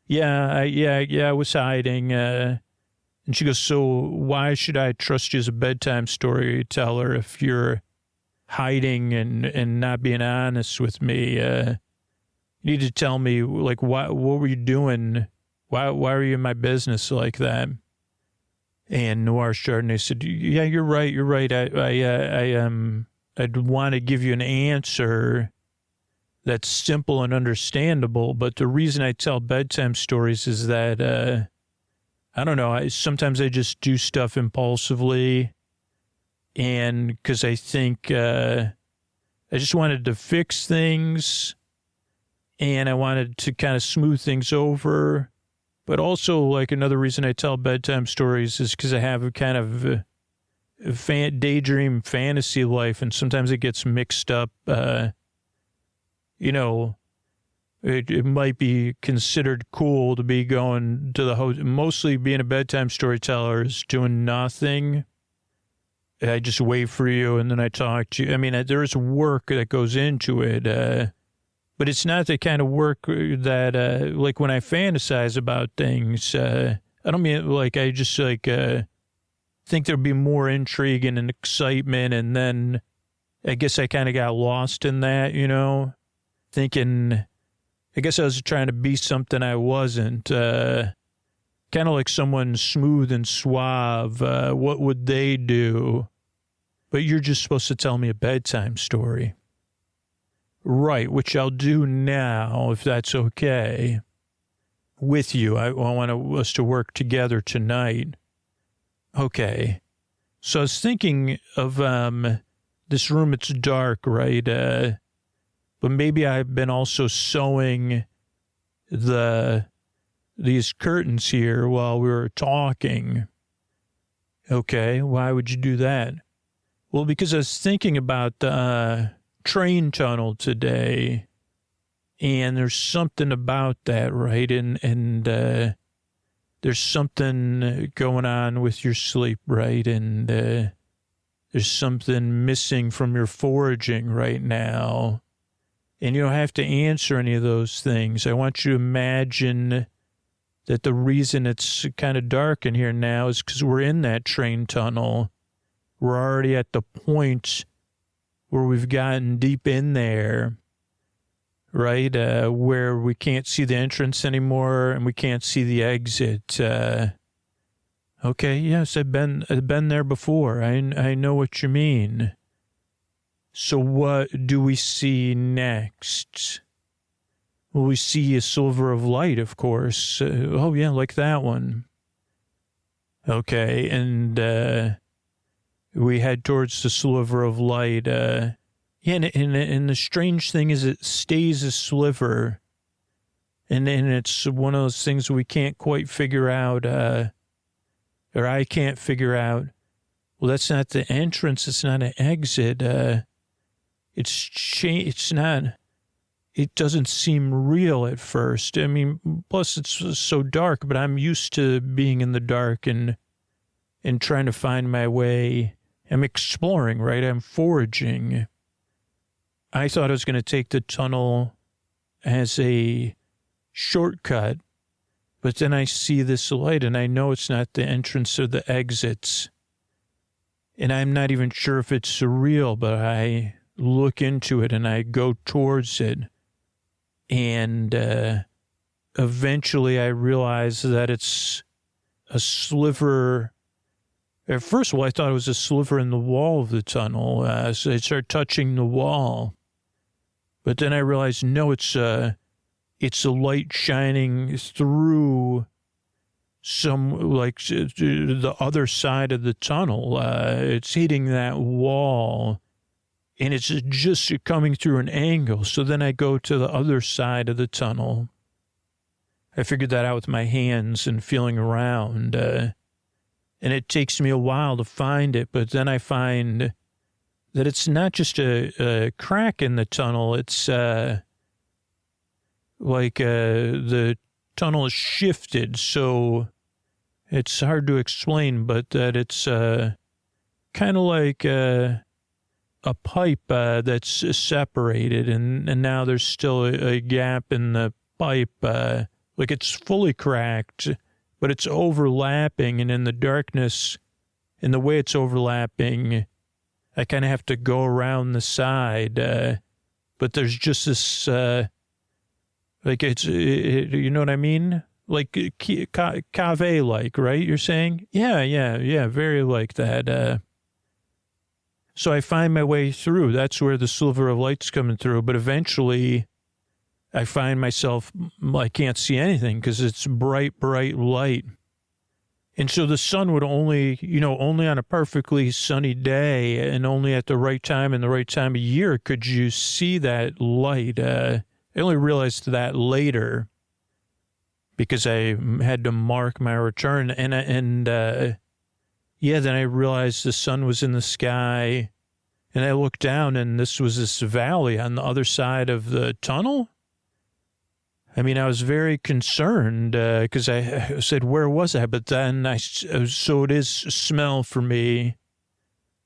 And I was hiding. And she goes, so why should I trust you as a bedtime storyteller if you're hiding and not being honest with me? You need to tell me, what were you doing Why are you in my business like that? And Noir Chardonnay said, yeah, you're right. I'd want to give you an answer that's simple and understandable. But the reason I tell bedtime stories is that, I don't know, sometimes I just do stuff impulsively. And because I think I just wanted to fix things and I wanted to kind of smooth things over. But also, like, another reason I tell bedtime stories is because I have a kind of daydream fantasy life, and sometimes it gets mixed up. It might be considered cool to be going to the hotel. Mostly being a bedtime storyteller is doing nothing. I just wait for you, and then I talk to you. I mean, there is work that goes into it. But it's not the kind of work that, like, when I fantasize about things, I don't mean, like, I just, like, think there'd be more intrigue and excitement, and then I guess I kind of got lost in that, thinking, I guess I was trying to be something I wasn't, kind of like someone smooth and suave. What would they do? But you're just supposed to tell me a bedtime story. Right, which I'll do now, if that's okay, with you. I want us to work together tonight. Okay. So I was thinking of this room. It's dark, right? But maybe I've been also sewing these curtains here while we were talking. Okay, why would you do that? Well, because I was thinking about train tunnel today, and there's something about that, right? And there's something going on with your sleep, right? And there's something missing from your foraging right now, and you don't have to answer any of those things. I want you to imagine that the reason it's kind of dark in here now is because we're in that train tunnel. We're already at the point where we've gotten deep in there, right? Where we can't see the entrance anymore and we can't see the exit. Okay, yes, I've been there before. I know what you mean. So what do we see next? Well, we see a sliver of light, of course. Oh, yeah, like that one. Okay, and we head towards the sliver of light. And the strange thing is it stays a sliver. And it's one of those things we can't quite figure out, or I can't figure out. Well, that's not the entrance. It's not an exit. It's not, it doesn't seem real at first. I mean, plus it's so dark, but I'm used to being in the dark and trying to find my way. I'm exploring, right? I'm foraging. I thought I was going to take the tunnel as a shortcut, but then I see this light and I know it's not the entrance or the exits. And I'm not even sure if it's surreal, but I look into it and I go towards it. And eventually I realize that it's a sliver. At first, I thought it was a sliver in the wall of the tunnel. So I start touching the wall. But then I realized, no, it's a light shining through some, like, the other side of the tunnel. It's hitting that wall, and it's just coming through an angle. So then I go to the other side of the tunnel. I figured that out with my hands and feeling around. And it takes me a while to find it, but then I find that it's not just a crack in the tunnel. It's like the tunnel is shifted, so it's hard to explain, but that it's kind of like a pipe that's separated, and now there's still a gap in the pipe, like it's fully cracked, but it's overlapping, and in the darkness, in the way it's overlapping, I kind of have to go around the side, but there's just this, like you know what I mean? like cave-like, right? You're saying? Yeah, very like that. So I find my way through. That's where the sliver of light's coming through. But eventually I find myself, I can't see anything because it's bright light. And so the sun would only on a perfectly sunny day and only at the right time and the right time of year could you see that light. I only realized that later because I had to mark my return. Then I realized the sun was in the sky and I looked down and this was this valley on the other side of the tunnel. I mean, I was very concerned because I said, where was I? But then so it is smell for me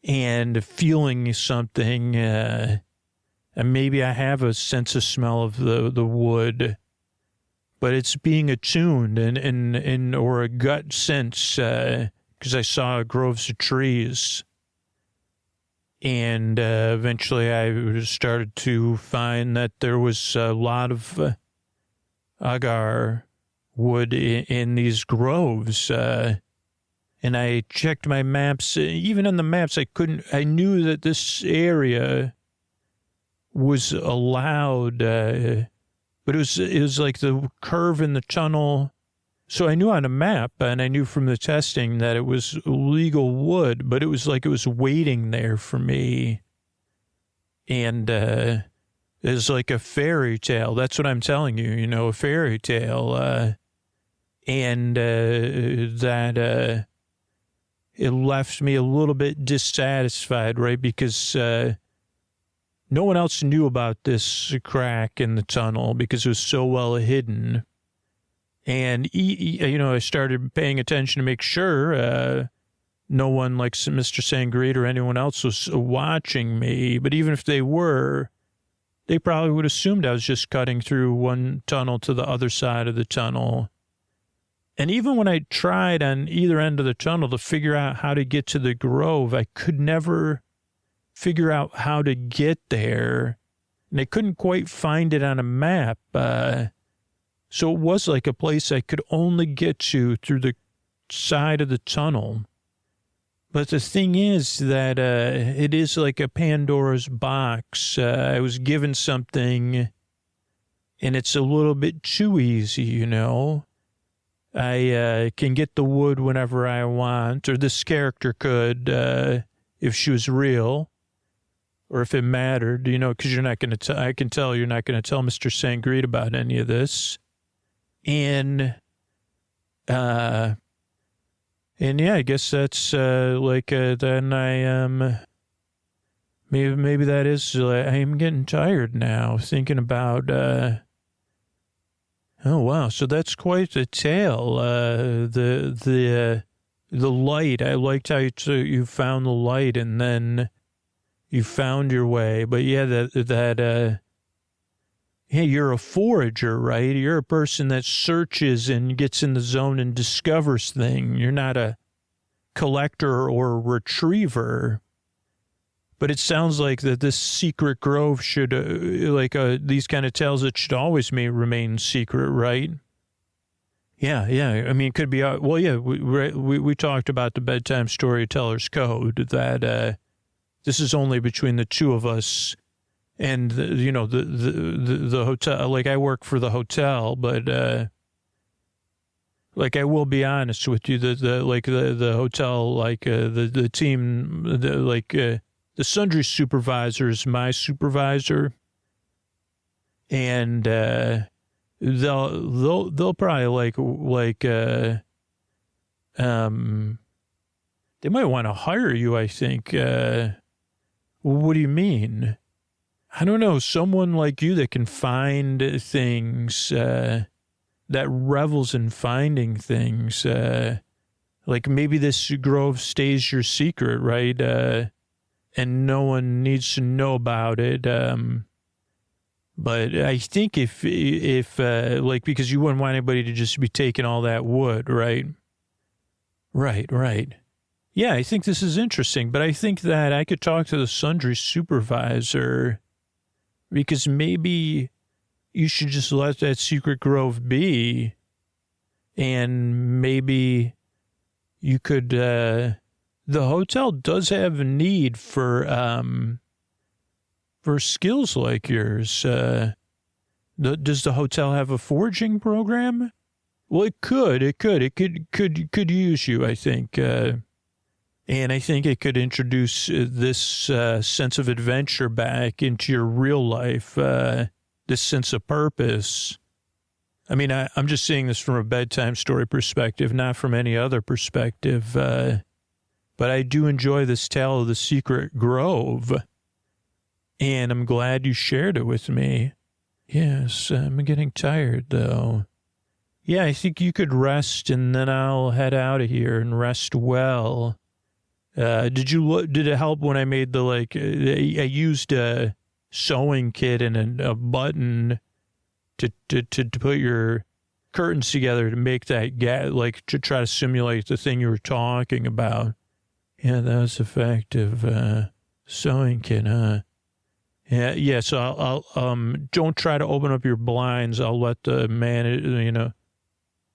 and feeling something. And maybe I have a sense of smell of the wood, but it's being attuned or a gut sense because I saw groves of trees. And eventually I started to find that there was a lot of agar wood in these groves. And I checked my maps. Even on the maps, I knew that this area was allowed, but it was like the curve in the tunnel. So I knew on a map and I knew from the testing that it was legal wood, but it was like it was waiting there for me. And, it's like a fairy tale. That's what I'm telling you, a fairy tale. That it left me a little bit dissatisfied, right? Because no one else knew about this crack in the tunnel because it was so well hidden. And, I started paying attention to make sure no one like Mr. Sangreed or anyone else was watching me. But even if they were, they probably would have assumed I was just cutting through one tunnel to the other side of the tunnel. And even when I tried on either end of the tunnel to figure out how to get to the grove, I could never figure out how to get there. And I couldn't quite find it on a map. So it was like a place I could only get to through the side of the tunnel. But the thing is that it is like a Pandora's box. I was given something, and it's a little bit too easy, I can get the wood whenever I want, or this character could if she was real, or if it mattered, because you're not going to I can tell you're not going to tell Mr. Sangreed about any of this. And yeah, I guess that's then I maybe that is I am getting tired now thinking about oh wow, so that's quite the tale. The light, I liked how you found the light and then you found your way. But yeah, hey, you're a forager, right? You're a person that searches and gets in the zone and discovers things. You're not a collector or retriever. But it sounds like that this secret grove should, these kind of tales, it should always remain secret, right? Yeah. I mean, it could be, we talked about the bedtime storyteller's code, that this is only between the two of us. And, the hotel, like I work for the hotel, but, I will be honest with you, the hotel, the team, the sundry supervisor is my supervisor. And, they'll probably they might want to hire you, I think. What do you mean? I don't know, someone like you that can find things, that revels in finding things. Like maybe this grove stays your secret, right? And no one needs to know about it. But I think if because you wouldn't want anybody to just be taking all that wood, right? Right. Yeah, I think this is interesting, but I think that I could talk to the sundry supervisor, because maybe you should just let that secret grove be And maybe you could, the hotel does have a need for skills like yours. Does the hotel have a foraging program? Well, it could use you, I think. And I think it could introduce this sense of adventure back into your real life, this sense of purpose. I mean, I'm just seeing this from a bedtime story perspective, not from any other perspective. But I do enjoy this tale of the secret grove. And I'm glad you shared it with me. Yes, I'm getting tired, though. Yeah, I think you could rest, and then I'll head out of here and rest well. Did it help when I made I used a sewing kit and a button to put your curtains together to make that to try to simulate the thing you were talking about. Yeah, that was effective. Sewing kit, huh? Yeah. So I'll don't try to open up your blinds. I'll let the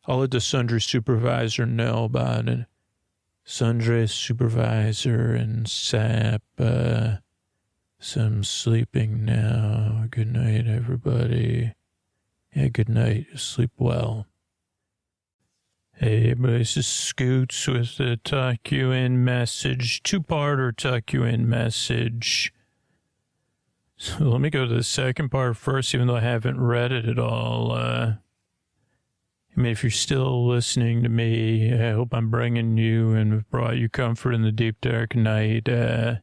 I'll let the sundry supervisor know about it. Sundry supervisor and sap. Some sleeping now. Good night, everybody. Yeah, good night. Sleep well. Hey, everybody, this is Scoots with the Tuck You In message. Two-parter Tuck You In message. So let me go to the second part first, even though I haven't read it at all. I mean, if you're still listening to me, I hope I'm bringing you and have brought you comfort in the deep, dark night. And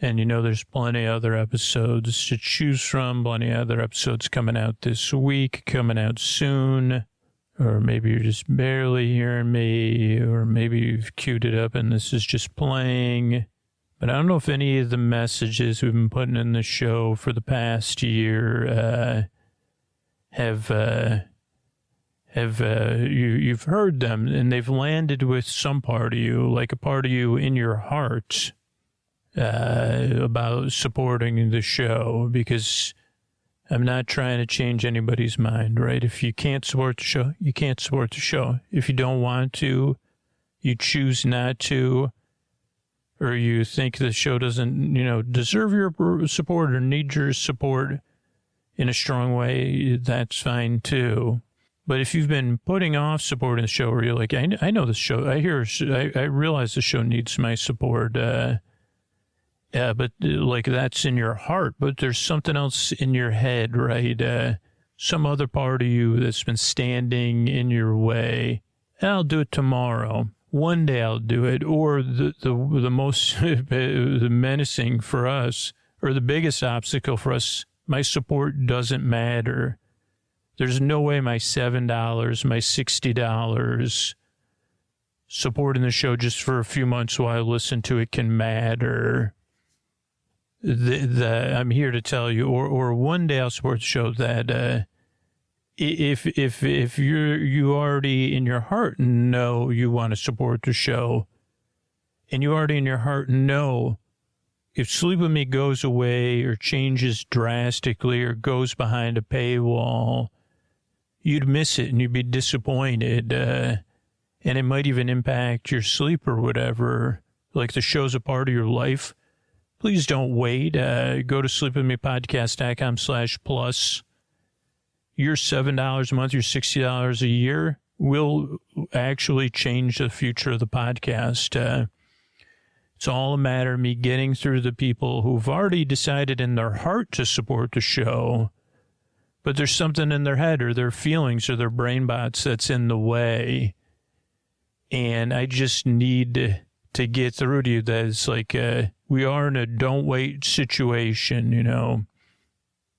there's plenty of other episodes to choose from, plenty of other episodes coming out this week, coming out soon. Or maybe you're just barely hearing me, or maybe you've queued it up and this is just playing. But I don't know if any of the messages we've been putting in the show for the past year you've heard them, and they've landed with some part of you, like a part of you in your heart, about supporting the show, because I'm not trying to change anybody's mind, right? If you can't support the show, you can't support the show. If you don't want to, you choose not to, or you think the show doesn't, deserve your support or need your support in a strong way, that's fine too. But if you've been putting off supporting the show, or you're like, I know the show, I realize the show needs my support, but that's in your heart, but there's something else in your head, right? Some other part of you that's been standing in your way. I'll do it tomorrow. One day I'll do it. Or the most the menacing for us, or the biggest obstacle for us, my support doesn't matter. There's no way my $7, my $60 supporting the show just for a few months while I listen to it can matter. I'm here to tell you, or one day I'll support the show that if you already in your heart know you want to support the show, and you already in your heart know if Sleep With Me goes away or changes drastically or goes behind a paywall, you'd miss it and you'd be disappointed, and it might even impact your sleep or whatever, like the show's a part of your life. Please don't wait. Go to sleepwithmepodcast.com/plus. Your $7 a month, your $60 a year will actually change the future of the podcast. It's all a matter of me getting through the people who've already decided in their heart to support the show, but there's something in their head or their feelings or their brain bots that's in the way. And I just need to get through to you that it's like, we are in a don't wait situation,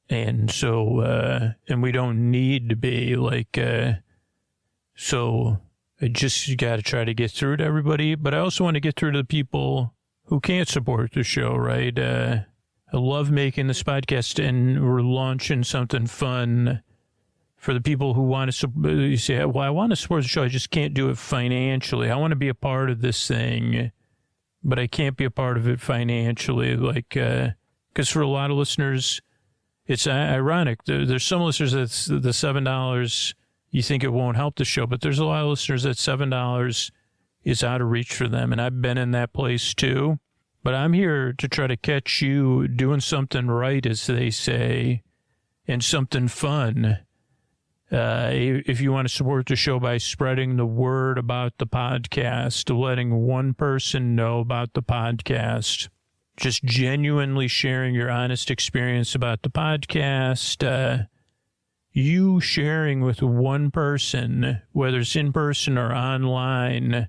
and so, and we don't need to be so I just got to try to get through to everybody, but I also want to get through to the people who can't support the show, right? I love making this podcast, and we're launching something fun for the people who want to you say, well, I want to support the show. I just can't do it financially. I want to be a part of this thing, but I can't be a part of it financially. Because for a lot of listeners, it's ironic. There's some listeners that's the $7 you think it won't help the show, but there's a lot of listeners that $7 is out of reach for them, and I've been in that place too. But I'm here to try to catch you doing something right, as they say, and something fun. If you want to support the show by spreading the word about the podcast, letting one person know about the podcast, just genuinely sharing your honest experience about the podcast, you sharing with one person, whether it's in person or online,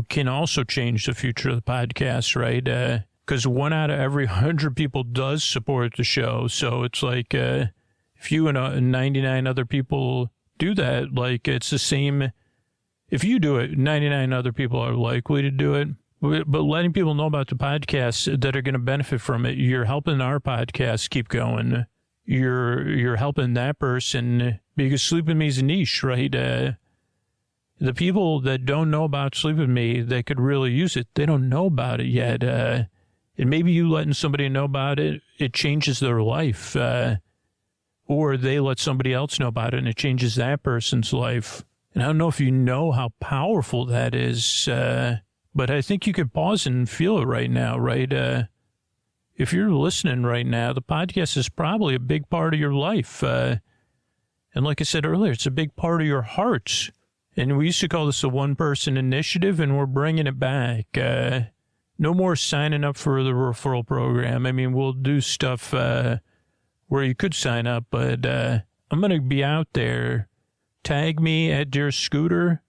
can also change the future of the podcast, right? Because 1 out of every 100 people does support the show. So it's like, if you and 99 other people do that, like it's the same. If you do it, 99 other people are likely to do it. But letting people know about the podcasts that are going to benefit from it, you're helping our podcast keep going. You're helping that person, because Sleep With Me is a niche, right? The people that don't know about Sleep With Me, they could really use it. They don't know about it yet. And maybe you letting somebody know about it, it changes their life. Or they let somebody else know about it and it changes that person's life. And I don't know if you know how powerful that is, but I think you could pause and feel it right now, right? If you're listening right now, the podcast is probably a big part of your life. And like I said earlier, it's a big part of your heart. And we used to call this a one-person initiative, and we're bringing it back. No more signing up for the referral program. I mean, we'll do stuff where you could sign up, but I'm going to be out there. Tag me at Dear Scooter,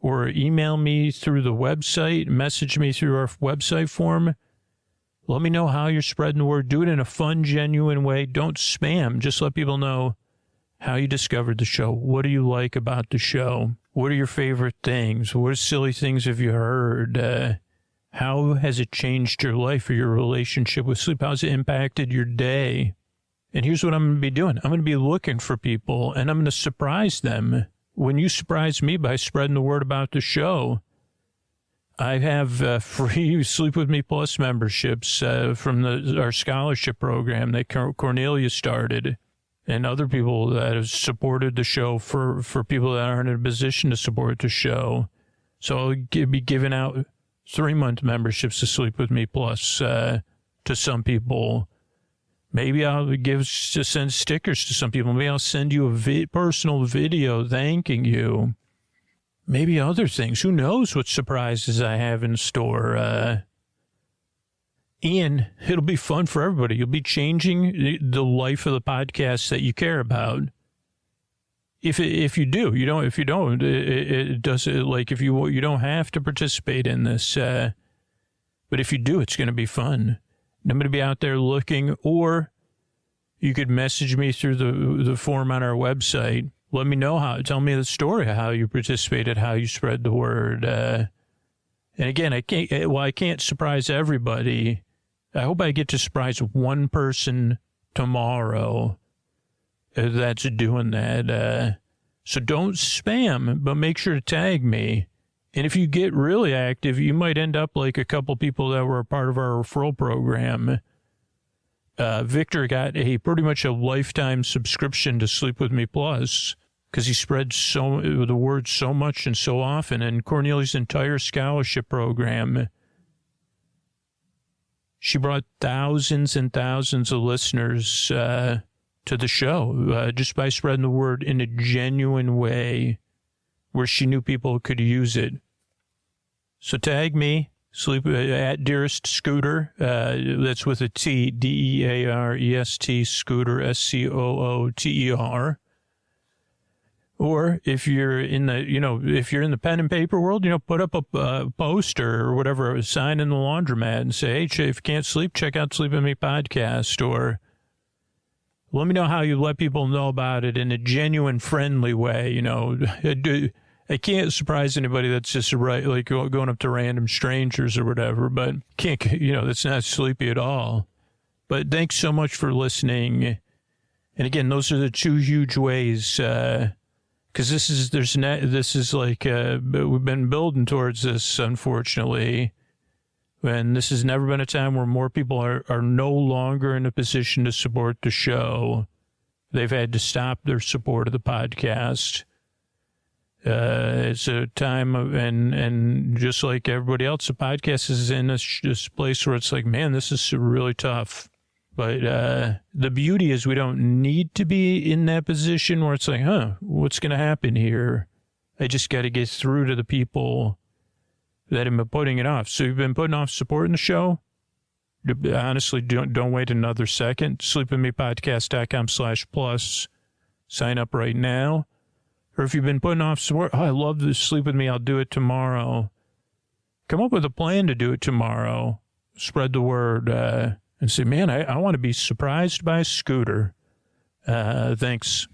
or email me through the website, message me through our website form. Let me know how you're spreading the word. Do it in a fun, genuine way. Don't spam. Just let people know how you discovered the show. What do you like about the show? What are your favorite things? What silly things have you heard? How has it changed your life or your relationship with sleep? How's it impacted your day? And here's what I'm going to be doing. I'm going to be looking for people, and I'm going to surprise them. When you surprise me by spreading the word about the show, I have free Sleep With Me Plus memberships from our scholarship program that Cornelia started, and other people that have supported the show for people that aren't in a position to support the show. So I'll be giving out 3-month memberships to Sleep With Me Plus to some people. Maybe I'll send stickers to some people. Maybe I'll send you a personal video thanking you. Maybe other things. Who knows what surprises I have in store. Ian, it'll be fun for everybody. You'll be changing the life of the podcast that you care about. If you do, you don't. If you don't, it does. Like if you don't have to participate in this. But if you do, it's going to be fun. I'm going to be out there looking, or you could message me through the form on our website. Let me know tell me the story, how you participated, how you spread the word. And again, I can't surprise everybody. I hope I get to surprise one person tomorrow that's doing that. So don't spam, but make sure to tag me. And if you get really active, you might end up like a couple people that were a part of our referral program. Victor got pretty much a lifetime subscription to Sleep With Me Plus because he spread the word so much and so often. And Cornelia's entire scholarship program, she brought thousands and thousands of listeners to the show just by spreading the word in a genuine way, where she knew people could use it. So tag me, at Dearest Scooter. That's with a T, DEAREST, Scooter, SCOOTER. Or if you're in the pen and paper world, put up a poster or whatever, a sign in the laundromat and say, hey, if you can't sleep, check out Sleep With Me podcast. Or let me know how you let people know about it in a genuine, friendly way. I can't surprise anybody that's just like going up to random strangers or whatever, but that's not sleepy at all. But thanks so much for listening. And again, those are the two huge ways, because this is like, we've been building towards this, unfortunately. And this has never been a time where more people are no longer in a position to support the show. They've had to stop their support of the podcast. It's a time of, and just like everybody else, the podcast is in this place where it's like, man, this is really tough. But the beauty is we don't need to be in that position where it's like, what's going to happen here? I just got to get through to the people that have been putting it off. So you've been putting off supporting the show? Honestly, don't wait another second. sleepwithmepodcast.com/plus. Sign up right now. Or if you've been putting off support, I love this Sleep With Me, I'll do it tomorrow. Come up with a plan to do it tomorrow. Spread the word and say, man, I want to be surprised by a scooter. Thanks.